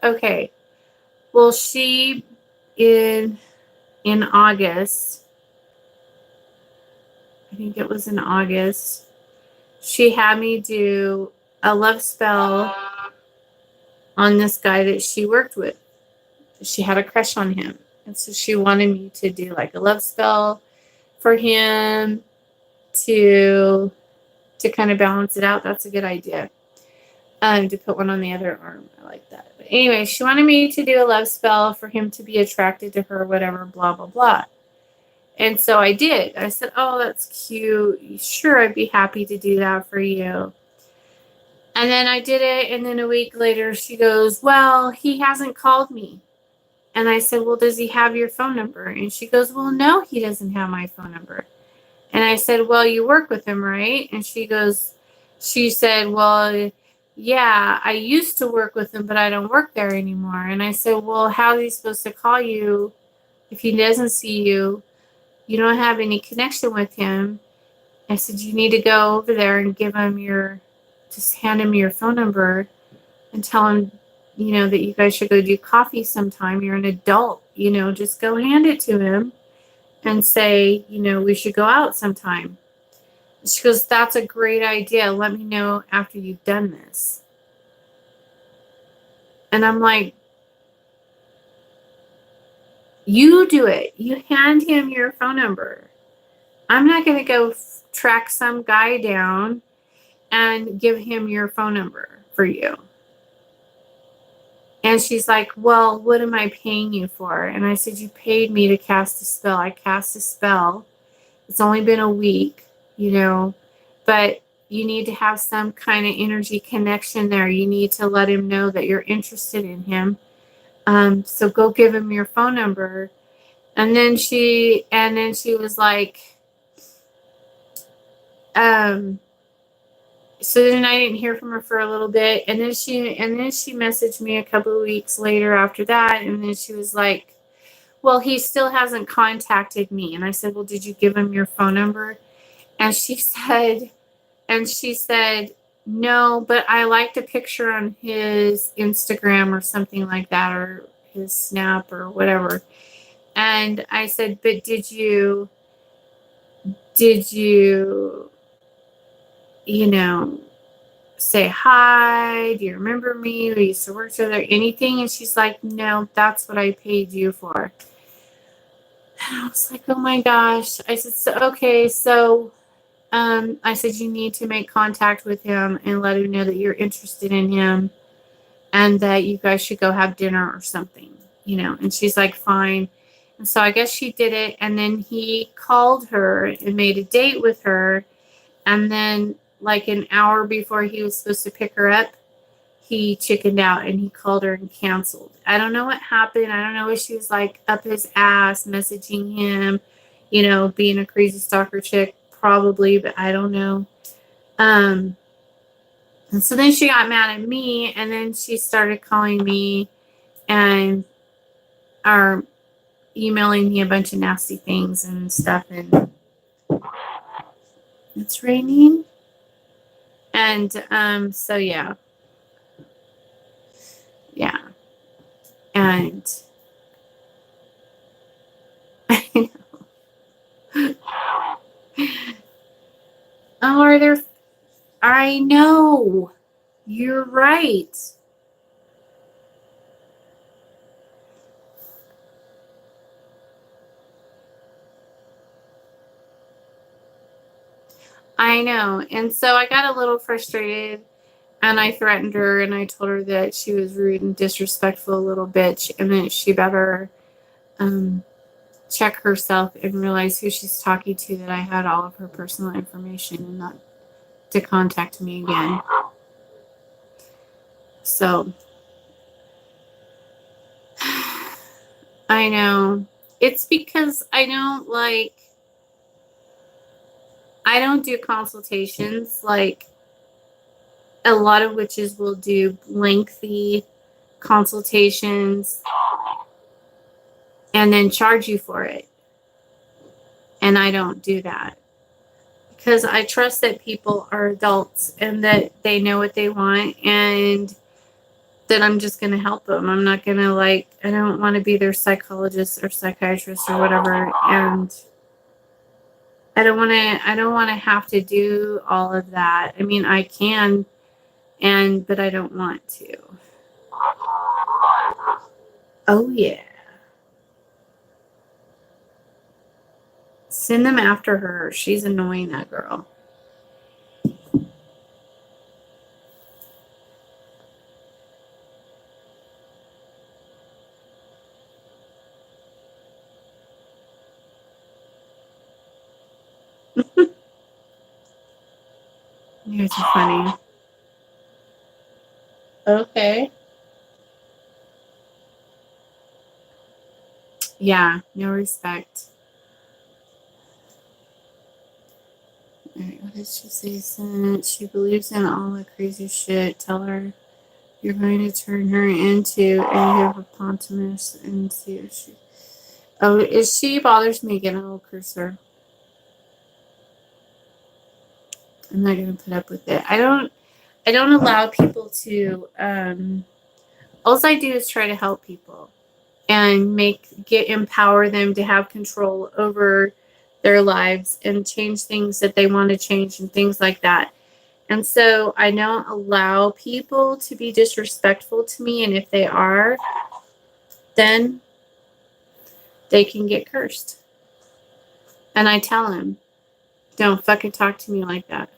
okay. Well, she in August, I think it was in August, she had me do a love spell on this guy that she worked with. She had a crush on him. And so she wanted me to do like a love spell for him to kind of balance it out. That's a good idea. To put one on the other arm. I like that. But anyway, she wanted me to do a love spell for him to be attracted to her, whatever, blah, blah, blah. And so I did. I said, oh, that's cute. Sure, I'd be happy to do that for you. And then I did it. And then a week later, she goes, well, he hasn't called me. And I said, well, does he have your phone number? And she goes, well, no, he doesn't have my phone number. And I said, well, you work with him, right? And she said, well, yeah, I used to work with him, but I don't work there anymore. And I said, well, how is he supposed to call you if he doesn't see you? You don't have any connection with him. I said, you need to go over there and just hand him your phone number and tell him, that you guys should go do coffee sometime. You're an adult, just go hand it to him and say, we should go out sometime. She goes, that's a great idea. Let me know after you've done this. And I'm like, you do it. You hand him your phone number. I'm not going to go track some guy down and give him your phone number for you. And she's like, well, what am I paying you for? And I said, you paid me to cast a spell. I cast a spell. It's only been a week, but you need to have some kind of energy connection there. You need to let him know that you're interested in him. So go give him your phone number. And then she was like, so then I didn't hear from her for a little bit. And then she messaged me a couple of weeks later after that. And then she was like, well, he still hasn't contacted me. And I said, well, did you give him your phone number? And she said, no, but I liked a picture on his Instagram or something like that, or his Snap or whatever. And I said, but did you, say hi? Do you remember me? We used to work together, anything? And she's like, no, that's what I paid you for. And I was like, oh my gosh. I said, so I said, you need to make contact with him and let him know that you're interested in him and that you guys should go have dinner or something, And she's like, fine. And so I guess she did it. And then he called her and made a date with her. And then like an hour before he was supposed to pick her up, he chickened out and he called her and canceled. I don't know what happened. I don't know if she was like up his ass messaging him, being a crazy stalker chick, probably, but I don't know. And so then she got mad at me, and then she started calling me and are emailing me a bunch of nasty things and stuff. And it's raining. And so yeah. And I know. Oh, I know. You're right. I know. And so I got a little frustrated and I threatened her and I told her that she was rude and disrespectful little bitch and that she better check herself and realize who she's talking to, that I had all of her personal information and not to contact me again. So I know. It's because I don't do consultations like a lot of witches will do lengthy consultations and then charge you for it. And I don't do that because I trust that people are adults and that they know what they want and that I'm just going to help them. I'm not going to I don't want to be their psychologist or psychiatrist or whatever. And I don't want to have to do all of that. I mean, I can, but I don't want to. Oh, yeah. Send them after her. She's annoying, that girl. You guys are funny. Okay. Yeah, no respect. All right, what did she say? She believes in all the crazy shit. Tell her you're going to turn her into a hippopotamus and see if she. Oh, if she bothers me again, I will curse her. I'm not going to put up with it. I don't allow people to. All I do is try to help people and empower them to have control over their lives and change things that they want to change and things like that. And so I don't allow people to be disrespectful to me. And if they are, then they can get cursed. And I tell them, don't fucking talk to me like that.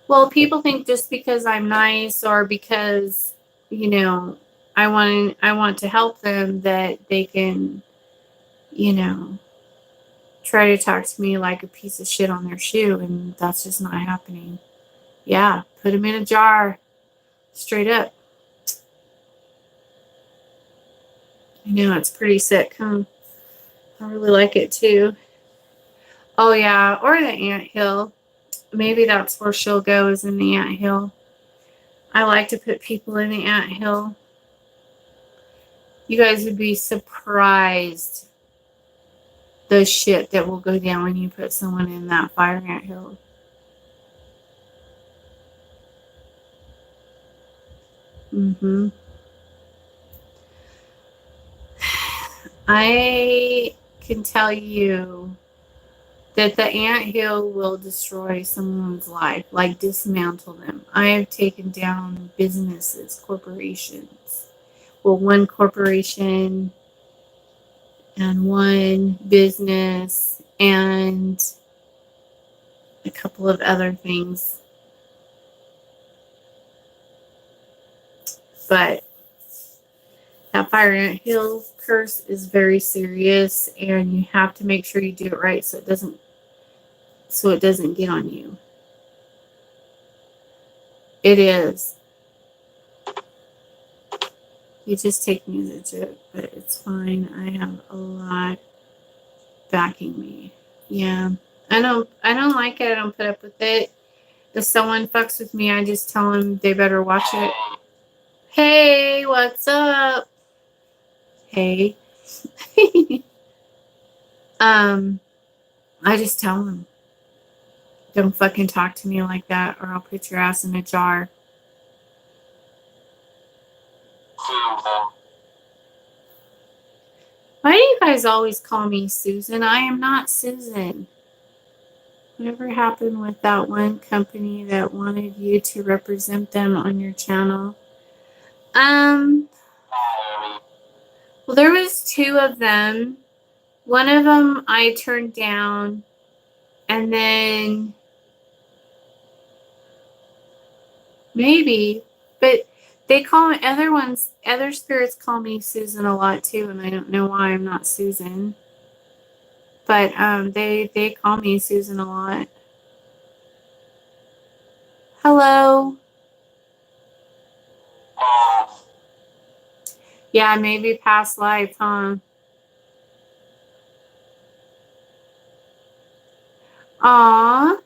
Well, people think just because I'm nice or because, I want to help them that they can, try to talk to me like a piece of shit on their shoe, and that's just not happening. Yeah, put them in a jar. Straight up. I know, it's pretty sick, huh? I really like it too. Oh yeah, or the anthill. Maybe that's where she'll go, is in the anthill. I like to put people in the anthill. You guys would be surprised the shit that will go down when you put someone in that fire anthill. Mm-hmm. I can tell you that the anthill will destroy someone's life, like dismantle them. I have taken down businesses, corporations. Well, one corporation and one business and a couple of other things. But that fire anthill curse is very serious, and you have to make sure you do it right so it doesn't get on you. It is. You just take me as a joke, but it's fine. I have a lot backing me. Yeah. I don't like it. I don't put up with it. If someone fucks with me, I just tell them they better watch it. Hey, what's up? Hey. I just tell them, don't fucking talk to me like that, or I'll put your ass in a jar. Why do you guys always call me Susan? I am not Susan. Whatever happened with that one company that wanted you to represent them on your channel? Well, there was two of them. One of them I turned down And then maybe, but they call me other spirits call me Susan a lot too, and I don't know why I'm not Susan. But they call me Susan a lot. Hello. Yeah, maybe past life, huh? Aw.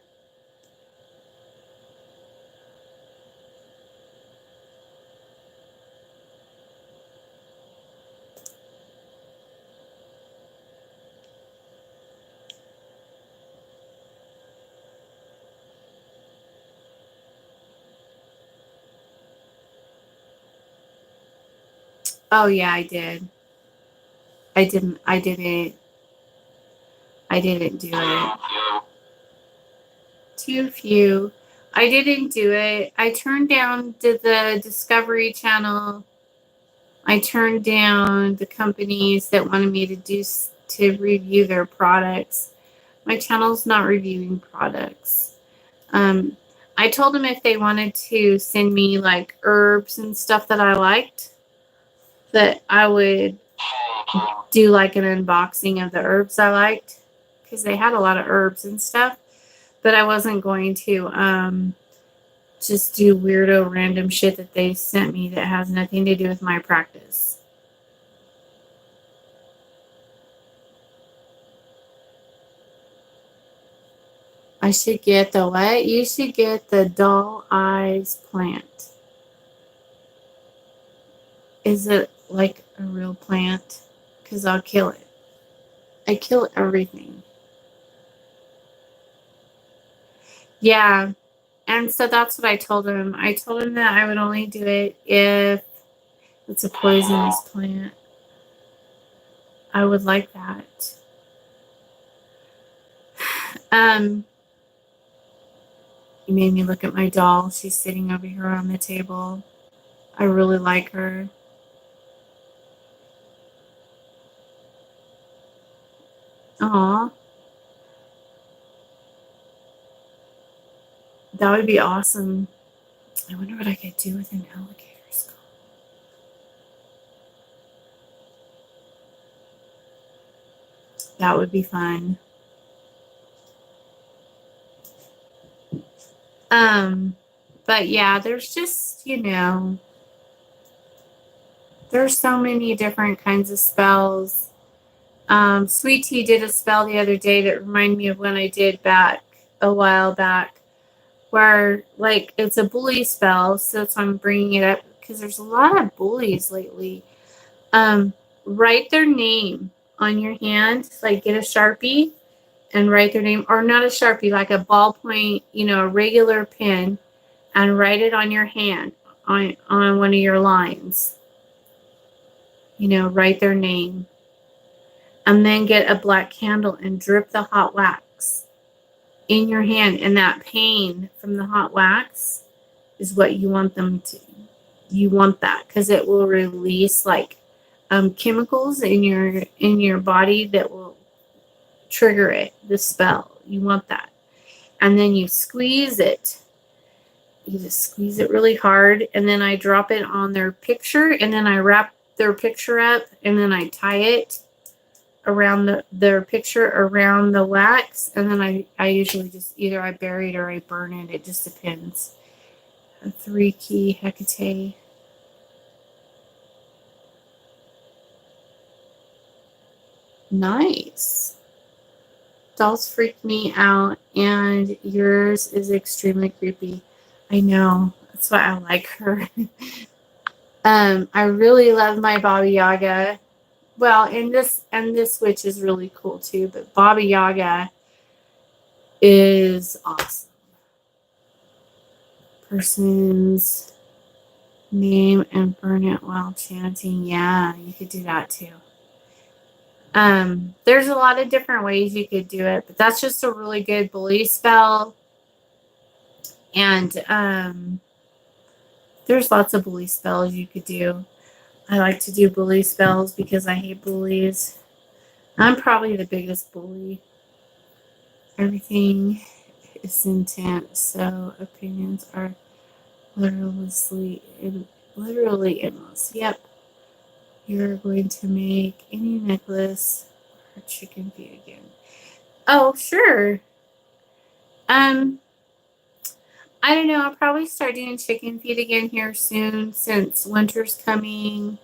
Oh yeah, I did. I didn't do it. Too few. I didn't do it. I turned down the Discovery Channel. I turned down the companies that wanted me to review their products. My channel's not reviewing products. Um, I told them if they wanted to send me like herbs and stuff that I liked, that I would do like an unboxing of the herbs I liked, because they had a lot of herbs and stuff, but I wasn't going to just do weirdo random shit that they sent me that has nothing to do with my practice. I should get the what? You should get the doll eyes plant. Is it like a real plant? Because I'll kill it. I kill everything. Yeah. And so that's what I told him. I told him that I would only do it if it's a poisonous plant. I would like that. You made me look at my doll. She's sitting over here on the table. I really like her. Aw. That would be awesome. I wonder what I could do with an alligator skull. That would be fun. But yeah, there's just, there's so many different kinds of spells. Sweet Tea did a spell the other day that reminded me of one I did back a while back, where like it's a bully spell, so that's why I'm bringing it up, because there's a lot of bullies lately. Write their name on your hand, like get a Sharpie and write their name, or not a Sharpie, like a ballpoint, a regular pen, and write it on your hand on one of your lines. Write their name. And then get a black candle and drip the hot wax in your hand. And that pain from the hot wax is what you want them to. You want that because it will release like chemicals in your body that will trigger it, the spell. You want that. And then you squeeze it. You just squeeze it really hard. And then I drop it on their picture. And then I wrap their picture up. And then I tie it around their picture around the wax, and then I usually just either I bury it or I burn it. It just depends. A 3-key Hecate. Nice. Dolls freak me out, and yours is extremely creepy. I know. That's why I like her. I really love my Baba Yaga. Well, and this witch is really cool too, but Baba Yaga is awesome. Person's name and burn it while chanting. Yeah, you could do that too. There's a lot of different ways you could do it, but that's just a really good bully spell. And there's lots of bully spells you could do. I like to do bully spells because I hate bullies. I'm probably the biggest bully. I everything is intense, so opinions are literally endless. Yep, you're going to make any necklace or chicken feet again. Oh, sure. Um, I don't know. I'll probably start doing chicken feet again here soon since winter's coming.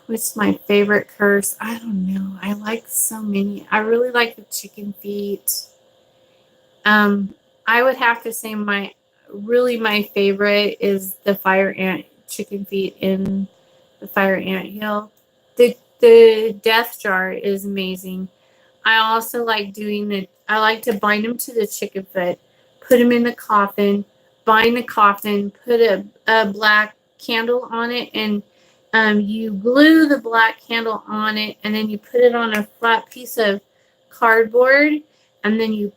What's my favorite curse? I don't know. I like so many. I really like the chicken feet. I would have to say my favorite is the fire ant chicken feet in the fire ant hill. The death jar is amazing. I also like I like to bind them to the chicken foot, put them in the coffin, bind the coffin, put a black candle on it, and you glue the black candle on it, and then you put it on a flat piece of cardboard, and then you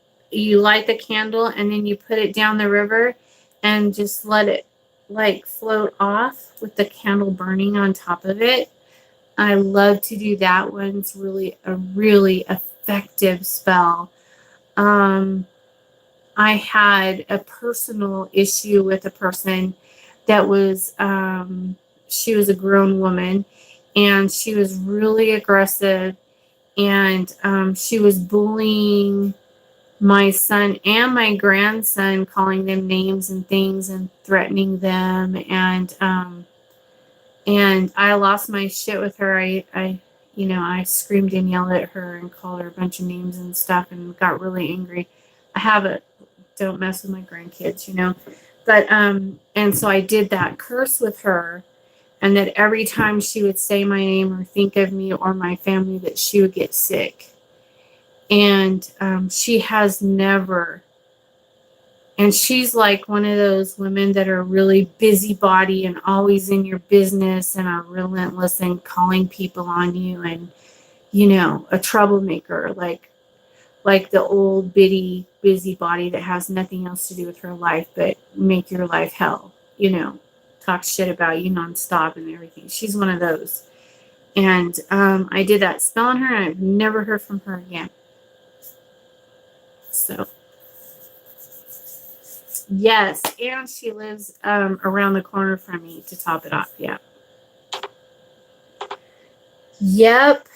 light the candle, and then you put it down the river, and just let it like float off with the candle burning on top of it. I love to do that one. It's really a really effective spell. Um, I had a personal issue with a person that was, she was a grown woman and she was really aggressive and she was bullying my son and my grandson, calling them names and things and threatening them. And I lost my shit with her. I screamed and yelled at her and called her a bunch of names and stuff and got really angry. I have a don't mess with my grandkids. But and so I did that curse with her, and that every time she would say my name or think of me or my family, that she would get sick. And she has never. And she's like one of those women that are really busybody and always in your business and are relentless and calling people on you and, a troublemaker, like the old bitty busybody that has nothing else to do with her life but make your life hell, talk shit about you nonstop and everything. She's one of those. And I did that spell on her and I've never heard from her again. So yes, and she lives around the corner from me to top it off. Yeah. Yep.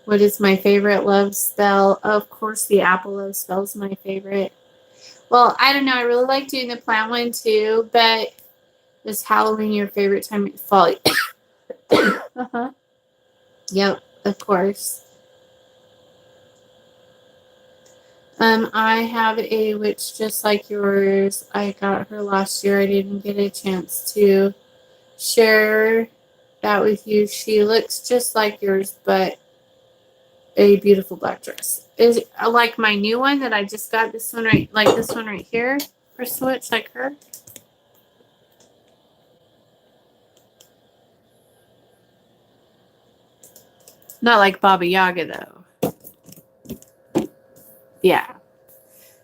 What is my favorite love spell? Of course, the apple love spell is my favorite. Well, I don't know. I really like doing the plant one too, but is Halloween your favorite time? Fall. Uh-huh. Yep, of course. I have a witch just like yours. I got her last year. I didn't get a chance to share that with you. She looks just like yours, but a beautiful black dress. Is like my new one that I just got. This one right here, or switch like her. Not like Baba Yaga though. Yeah,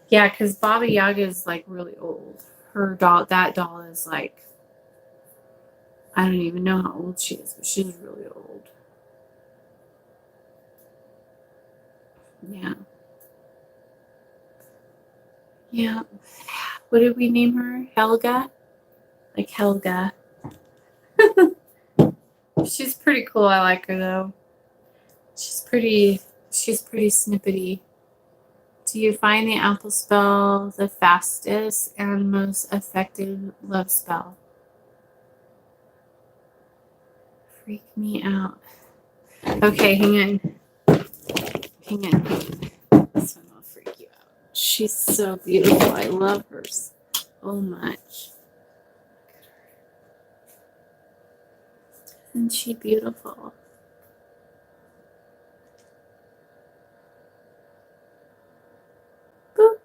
yeah, because Baba Yaga is like really old. That doll is like, I don't even know how old she is, but she's really old. Yeah. Yeah. What did we name her? Helga? Like Helga. She's pretty cool. I like her though. She's pretty snippety. Do you find the apple spell the fastest and most effective love spell? Freak me out. Okay, hang on. Hang on. This one will freak you out. She's so beautiful. I love her so much. Isn't she beautiful? Boop.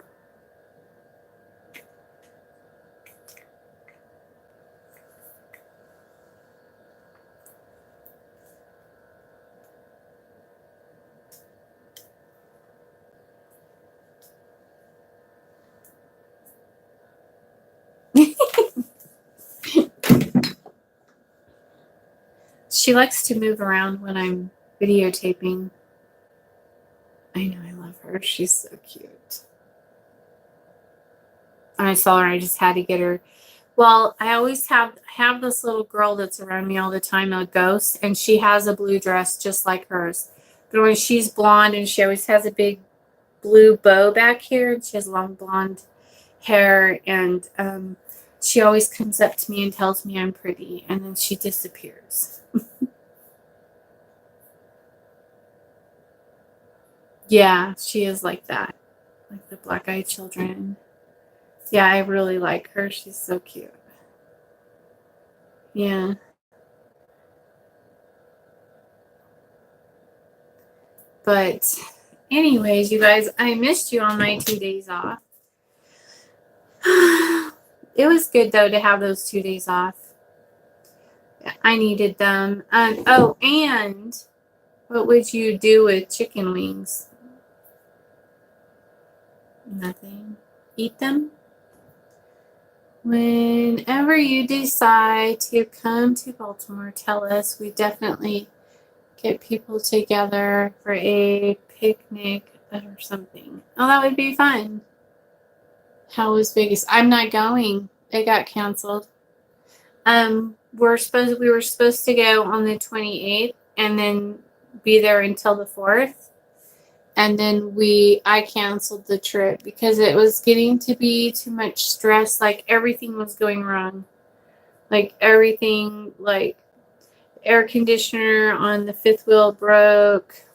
She likes to move around when I'm videotaping. I know, I love her. She's so cute. I saw her. I just had to get her. Well, I always have this little girl that's around me all the time, a ghost, and she has a blue dress just like hers. But when she's blonde, and she always has a big blue bow back here, and she has long blonde hair, and she always comes up to me and tells me I'm pretty, and then she disappears. Yeah, she is like that, like the black-eyed children. Yeah, I really like her. She's so cute. Yeah. But anyways, you guys, I missed you on my 2 days off. It was good though to have those 2 days off. I needed them. Oh, and what would you do with chicken wings? Nothing. Eat them? Whenever you decide to come to Baltimore, tell us. We definitely get people together for a picnic or something. Oh, that would be fun. How was Vegas? I'm not going. It got canceled. We were supposed to go on the 28th and then be there until the 4th. And then I canceled the trip because it was getting to be too much stress. Like everything was going wrong. Like everything, like air conditioner on the fifth wheel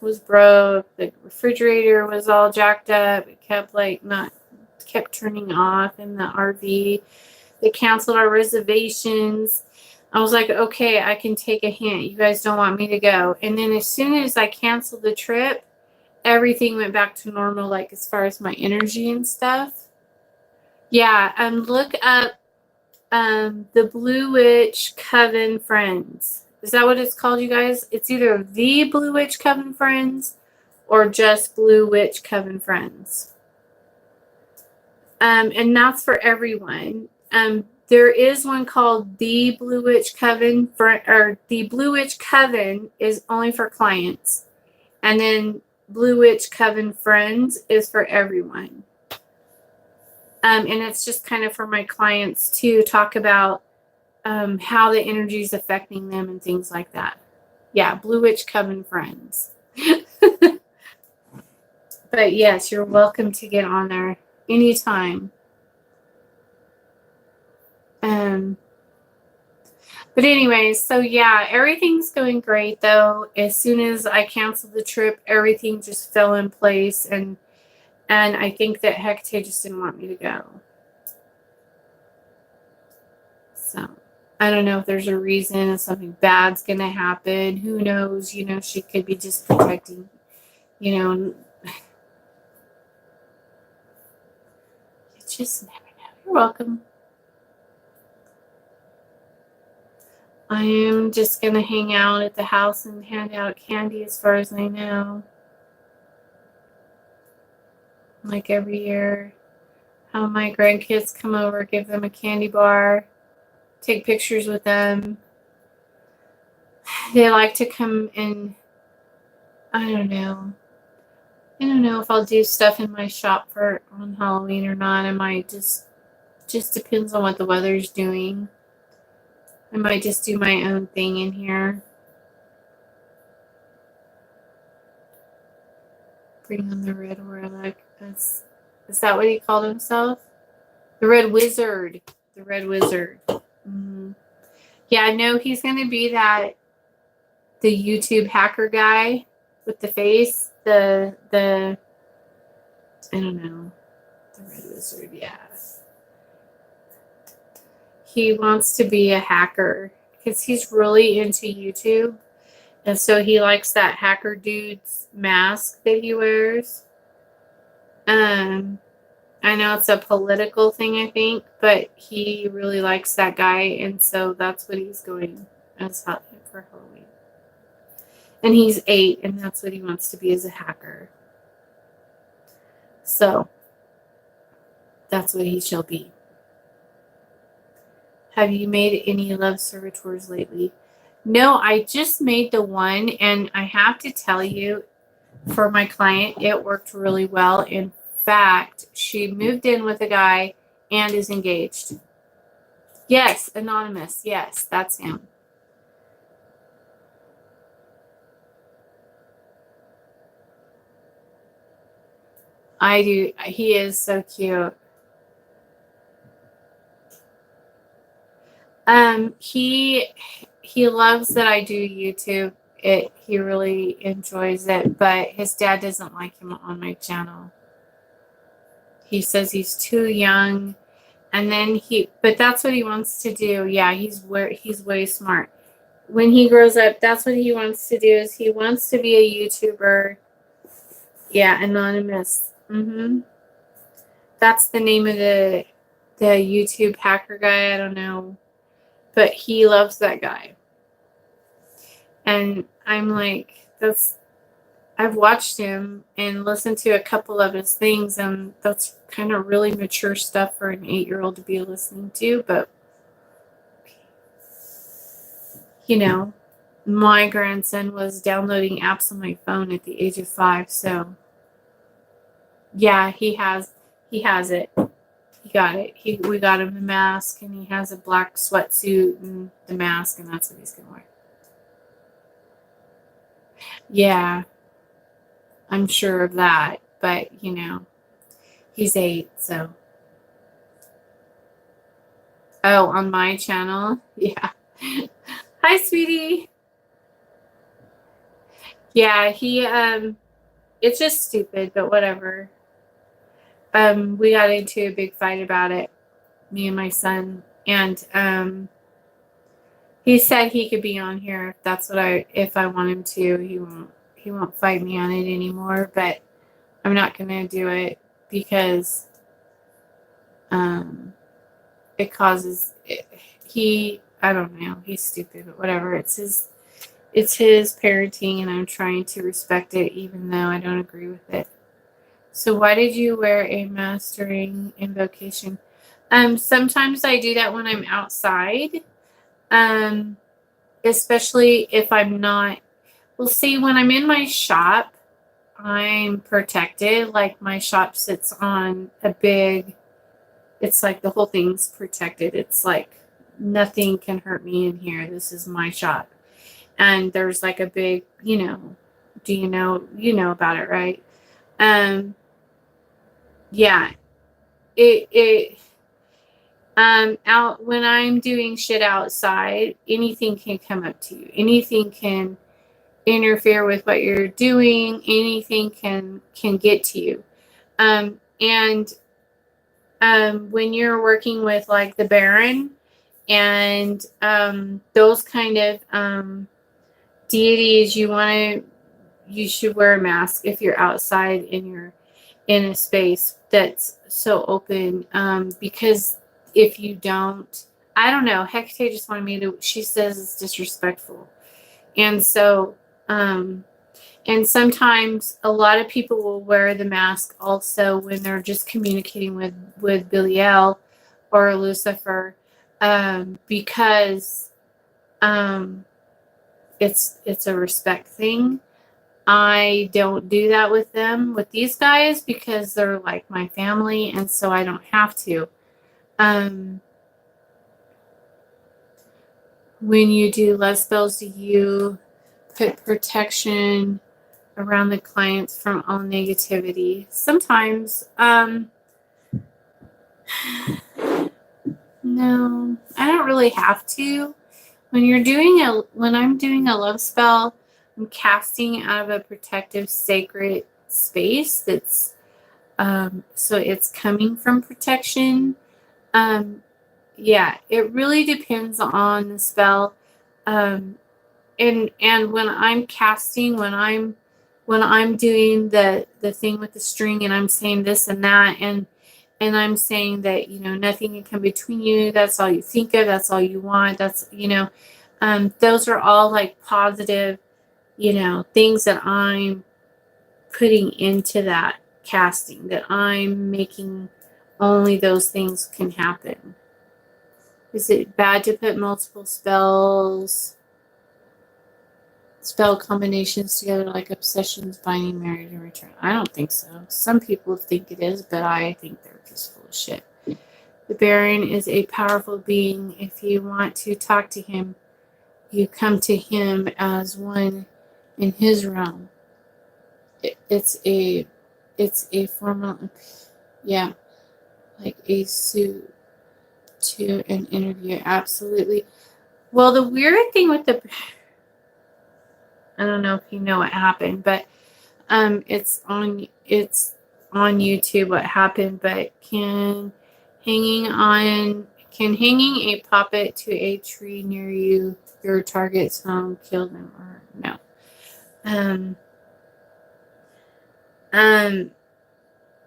was broke. The refrigerator was all jacked up. It kept turning off in the RV. They canceled our reservations. I was like, okay, I can take a hint. You guys don't want me to go. And then as soon as I canceled the trip, everything went back to normal, like as far as my energy and stuff. Yeah, look up the Blue Witch Coven Friends. Is that what it's called, you guys? It's either the Blue Witch Coven Friends or just Blue Witch Coven Friends. And that's for everyone. There is one called the Blue Witch Coven, or the Blue Witch Coven is only for clients. And then Blue Witch Coven Friends is for everyone. And it's just kind of for my clients to talk about how the energy is affecting them and things like that. Yeah, Blue Witch Coven Friends. But yes, you're welcome to get on there anytime. But anyways, so yeah, everything's going great though. As soon as I canceled the trip, everything just fell in place, and I think that Hecate just didn't want me to go. So I don't know if there's a reason, if something bad's gonna happen. Who knows? You know, she could be just protecting, you know. You just never know. You're welcome. I am just going to hang out at the house and hand out candy as far as I know. Like every year, have my grandkids come over, give them a candy bar, take pictures with them. They like to come in. I don't know if I'll do stuff in my shop on Halloween or not. I might just depends on what the weather's doing. I might just do my own thing in here. Bring on the Red Warlock. Is that what he called himself? The Red Wizard. The Red Wizard. Mm-hmm. Yeah, I know he's going to be the YouTube hacker guy with the face. I don't know. The Red Wizard, yeah. He wants to be a hacker because he's really into YouTube. And so he likes that hacker dude's mask that he wears. I know it's a political thing, I think, but he really likes that guy, and so that's what he's going as for Halloween. And he's 8, and that's what he wants to be as a hacker. So that's what he shall be. Have you made any love servitors lately? No, I just made the one, and I have to tell you, for my client, it worked really well. In fact, she moved in with a guy and is engaged. Yes, anonymous. Yes, that's him. I do. He is so cute. He loves that I do YouTube. He really enjoys it, but his dad doesn't like him on my channel. He says he's too young, and then but that's what he wants to do. Yeah, he's way smart. When he grows up, that's what he wants to do. Is he wants to be a YouTuber. Yeah, anonymous. That's the name of the YouTube hacker guy. I don't know, but he loves that guy. And I'm like, I've watched him and listened to a couple of his things, and that's kind of really mature stuff for an 8-year-old to be listening to. But, you know, my grandson was downloading apps on my phone at the age of 5. So, yeah, he has it. He got it. We got him the mask, and he has a black sweatsuit and the mask, and that's what he's going to wear. Yeah, I'm sure of that. But, he's 8, so. Oh, on my channel? Yeah. Hi, sweetie. Yeah, it's just stupid, but whatever. We got into a big fight about it, me and my son, and he said he could be on here if I want him to. He won't fight me on it anymore, but I'm not gonna do it because it causes I don't know, he's stupid, but whatever. It's his parenting, and I'm trying to respect it even though I don't agree with it. So why did you wear a mask during invocation? Sometimes I do that when I'm outside, especially if I'm not. Well, see, when I'm in my shop, I'm protected. Like, my shop sits on it's like the whole thing's protected. It's like nothing can hurt me in here. This is my shop. And there's like a big, do you know about it, right? Yeah, out when I'm doing shit outside, anything can come up to you. Anything can interfere with what you're doing. Anything can get to you. And when you're working with like the Baron and those kind of deities, you should wear a mask if you're outside and you're in a space that's so open, because if you don't, I don't know, Hecate just wanted me to, she says it's disrespectful. And so, and sometimes a lot of people will wear the mask also when they're just communicating with Belial or Lucifer, because it's a respect thing. I don't do that with these guys, because they're like my family, and so I don't have to. When you do love spells, do you put protection around the clients from all negativity? Sometimes. No, I don't really have to. When I'm doing a love spell, I'm casting out of a protective sacred space that's so it's coming from protection. Yeah, it really depends on the spell. And when I'm casting, when I'm doing the thing with the string, and I'm saying this and that, and I'm saying that, nothing can come between you. That's all you think of. That's all you want. That's, those are all like positive, things that I'm putting into that casting, that I'm making only those things can happen. Is it bad to put multiple spells? spell combinations together like obsessions, binding, marriage, and return. I don't think so. Some people think it is, but I think they're just full of shit. The Baron is a powerful being. If you want to talk to him, you come to him as one in his realm. It's a formal, yeah, like a suit to an interview. Absolutely. Well, the weird thing with the, I don't know if you know what happened, but it's on YouTube what happened. But can hanging a puppet to a tree near your target's home kill them or no?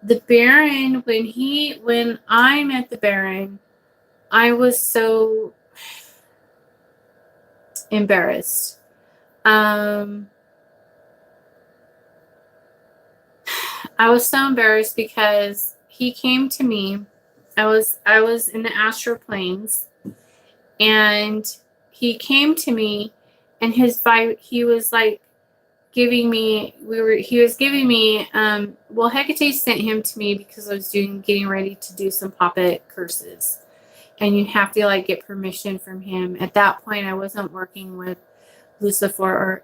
The Baron, when I met the Baron, I was so embarrassed. I was so embarrassed because he came to me. I was in the astral planes, and he came to me, and he was like giving me well, Hecate sent him to me because I was getting ready to do some puppet curses, and you have to like get permission from him. At that point I wasn't working with Lucifer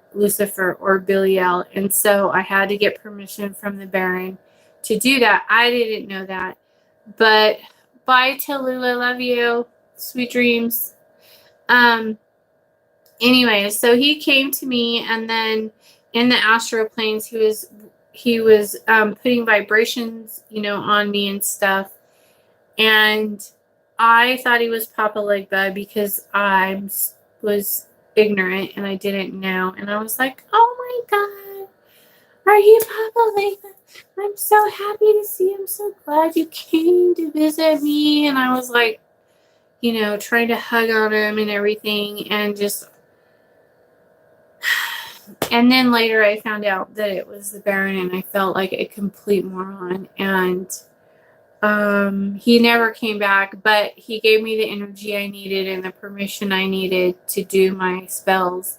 or Belial, and so I had to get permission from the Baron to do that. I didn't know that, but bye Tallulah, love you, sweet dreams. Anyway, so he came to me, and then in the astral planes he was putting vibrations, on me and stuff, and I thought he was Papa Legba because I was ignorant and I didn't know, and I was like, oh my god, are you Papa Legba? I'm so happy to see you. I'm so glad you came to visit me. And I was like, trying to hug on him and everything, and then later I found out that it was the Baron, and I felt like a complete moron. And he never came back, but he gave me the energy I needed and the permission I needed to do my spells.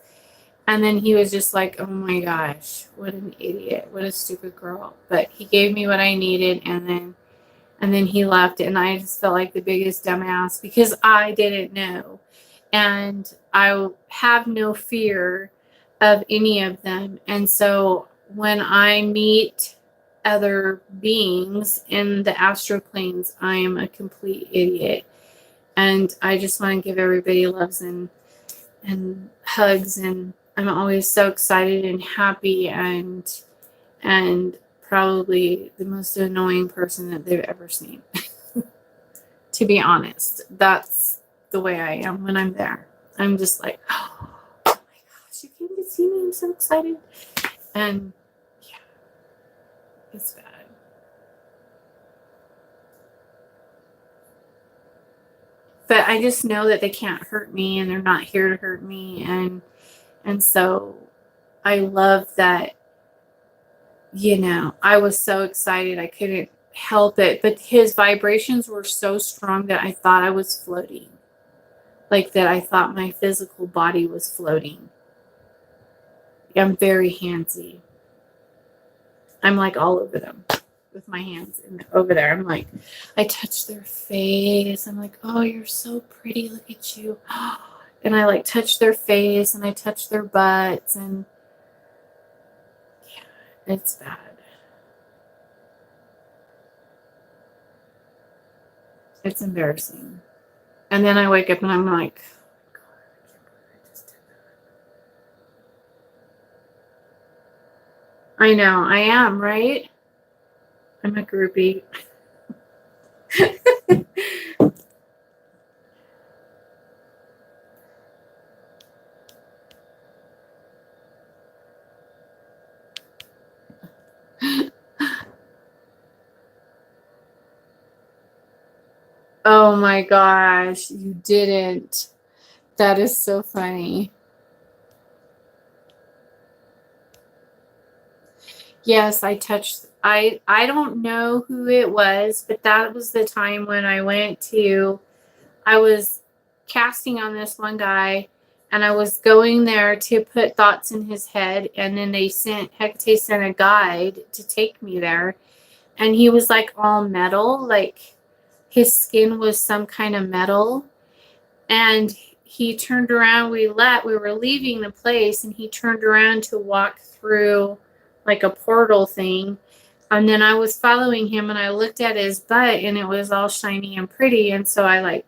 And then he was just like, oh my gosh, what an idiot, what a stupid girl. But he gave me what I needed, and then he left, and I just felt like the biggest dumbass because I didn't know. And I have no fear of any of them. And so when I meet other beings in the astral planes, I am a complete idiot. And I just want to give everybody loves and hugs, and I'm always so excited and happy and probably the most annoying person that they've ever seen. To be honest, that's the way I am when I'm there. I'm just like, oh my gosh, you came to see me. I'm so excited. And yeah, it's bad. But I just know that they can't hurt me, and they're not here to hurt me. And so I love that, I was so excited. I couldn't help it. But his vibrations were so strong that I thought I was floating. Like that I thought my physical body was floating. I'm very handsy. I'm like all over them with my hands and over there. I'm like, I touch their face. I'm like, oh, you're so pretty. Look at you. And I like touch their face, and I touch their butts, and yeah, it's bad. It's embarrassing. And then I wake up and I'm like, oh God, I just did that. I know, I am, right? I'm a groupie. Oh my gosh, you didn't. That is so funny. Yes, I touched. I don't know who it was, but that was the time when I was casting on this one guy, and I was going there to put thoughts in his head, and then Hecate sent a guide to take me there, and he was like all metal, like his skin was some kind of metal, and he turned around, we were leaving the place, and he turned around to walk through like a portal thing, and then I was following him, and I looked at his butt, and it was all shiny and pretty, and so I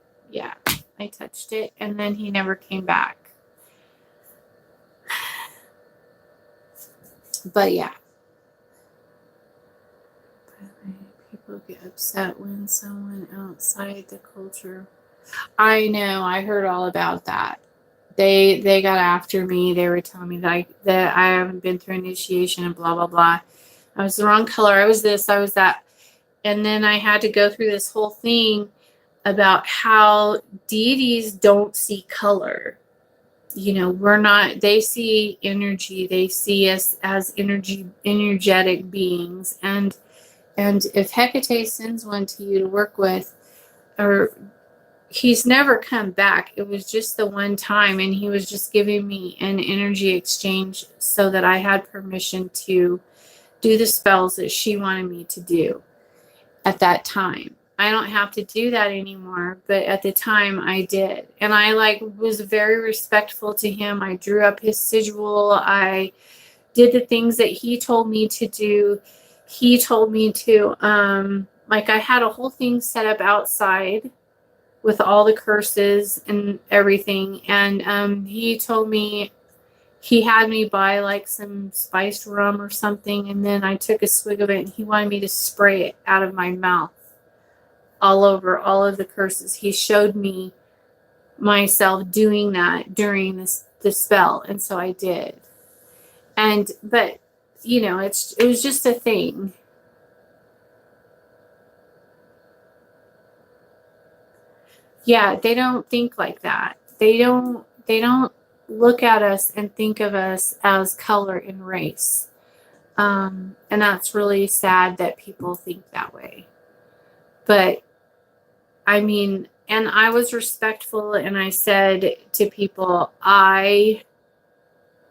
touched it, and then he never came back. But yeah. People get upset when someone outside the culture. I know. I heard all about that. They got after me. They were telling me that I haven't been through initiation and blah blah blah. I was the wrong color. I was this. I was that. And then I had to go through this whole thing about how deities don't see color. You know, we're not. They see energy. They see us as energetic beings. And if Hecate sends one to you to work with, or he's never come back. It was just the one time, and he was just giving me an energy exchange so that I had permission to do the spells that she wanted me to do at that time. I don't have to do that anymore, but at the time I did. And I was very respectful to him. I drew up his sigil. I did the things that he told me to do. He told me to, I had a whole thing set up outside with all the curses and everything. And he told me, he had me buy like some spiced rum or something. And then I took a swig of it, and he wanted me to spray it out of my mouth all over all of the curses. He showed me myself doing that during the spell. And so I did. But it was just a thing. Yeah, they don't think like that. They don't look at us and think of us as color and race. And that's really sad that people think that way. But I mean, and I was respectful, and I said to people, I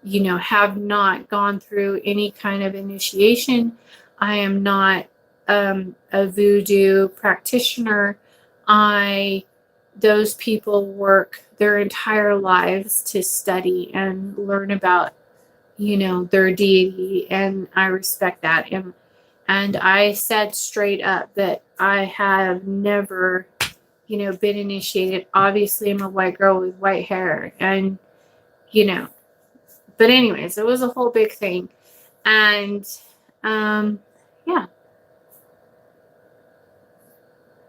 have not gone through any kind of initiation. I am not a voodoo practitioner. Those people work their entire lives to study and learn about, their deity, and I respect that. And I said straight up that I have never, been initiated. Obviously, I'm a white girl with white hair, and, but anyways, it was a whole big thing. And, yeah,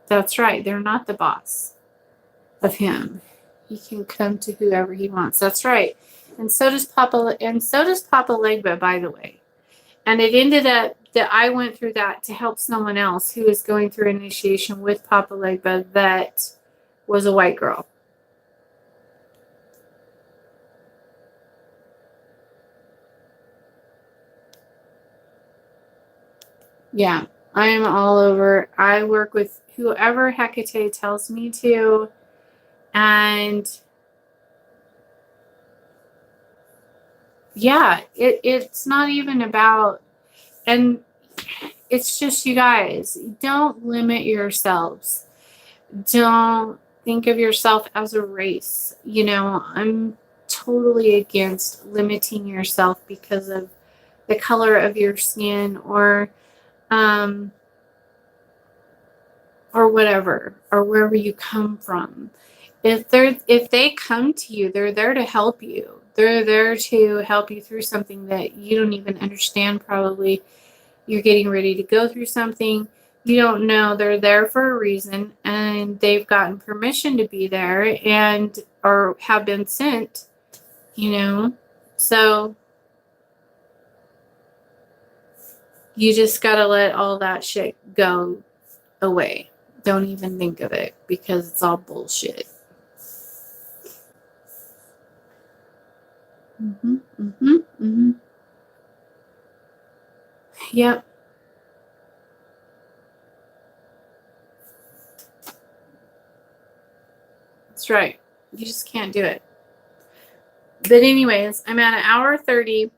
that's right. They're not the boss of him. He can come to whoever he wants. That's right. And so does Papa Legba, by the way. And it ended up that I went through that to help someone else who was going through initiation with Papa Legba that was a white girl. Yeah, I am all over. I work with whoever Hecate tells me to. And yeah, it's not even about, and it's just, you guys, don't limit yourselves. Don't think of yourself as a race. I'm totally against limiting yourself because of the color of your skin or whatever, or wherever you come from. If they come to you, they're there to help you. They're there to help you through something that you don't even understand. Probably you're getting ready to go through something you don't know. They're there for a reason, and they've gotten permission to be there and or have been sent, so you just got to let all that shit go away. Don't even think of it, because it's all bullshit. Yep. That's right. You just can't do it. But anyways, I'm at an hour 30.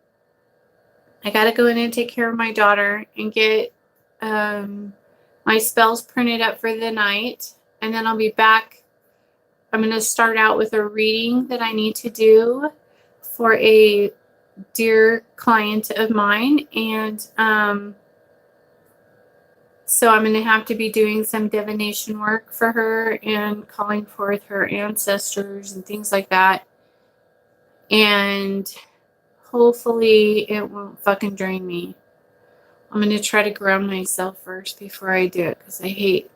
I got to go in and take care of my daughter and get my spells printed up for the night. And then I'll be back. I'm going to start out with a reading that I need to do for a dear client of mine. And so I'm going to have to be doing some divination work for her and calling forth her ancestors and things like that. And hopefully it won't fucking drain me. I'm going to try to ground myself first before I do it, because I hate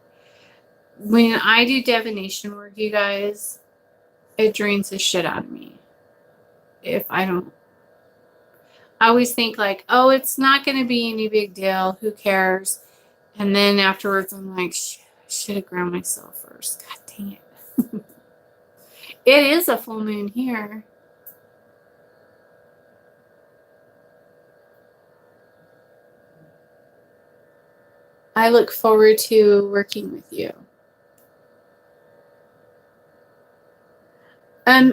when I do divination work, you guys, it drains the shit out of me. If I don't, I always think like, oh, it's not going to be any big deal. Who cares? And then afterwards, I'm like, shit, I should have ground myself first. God dang it. It is a full moon here. I look forward to working with you.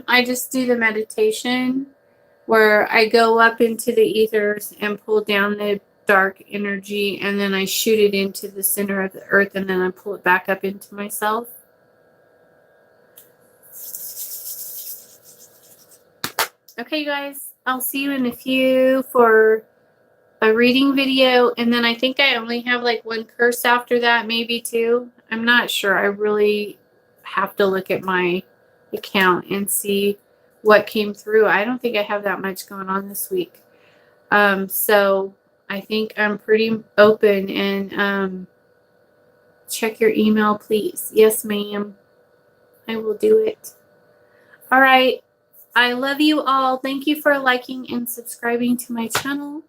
I just do the meditation where I go up into the ethers and pull down the dark energy, and then I shoot it into the center of the earth, and then I pull it back up into myself. Okay, you guys, I'll see you in a few for a reading video, and then I think I only have like one curse after that, maybe two. I'm not sure. I really have to look at my account and see what came through. I don't think I have that much going on this week. So I think I'm pretty open, and check your email, please. Yes, ma'am. I will do it. All right. I love you all. Thank you for liking and subscribing to my channel.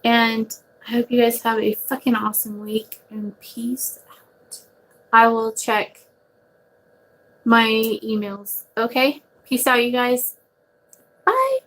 And I hope you guys have a fucking awesome week, and peace out. I will check my emails. Okay? Peace out, you guys. Bye.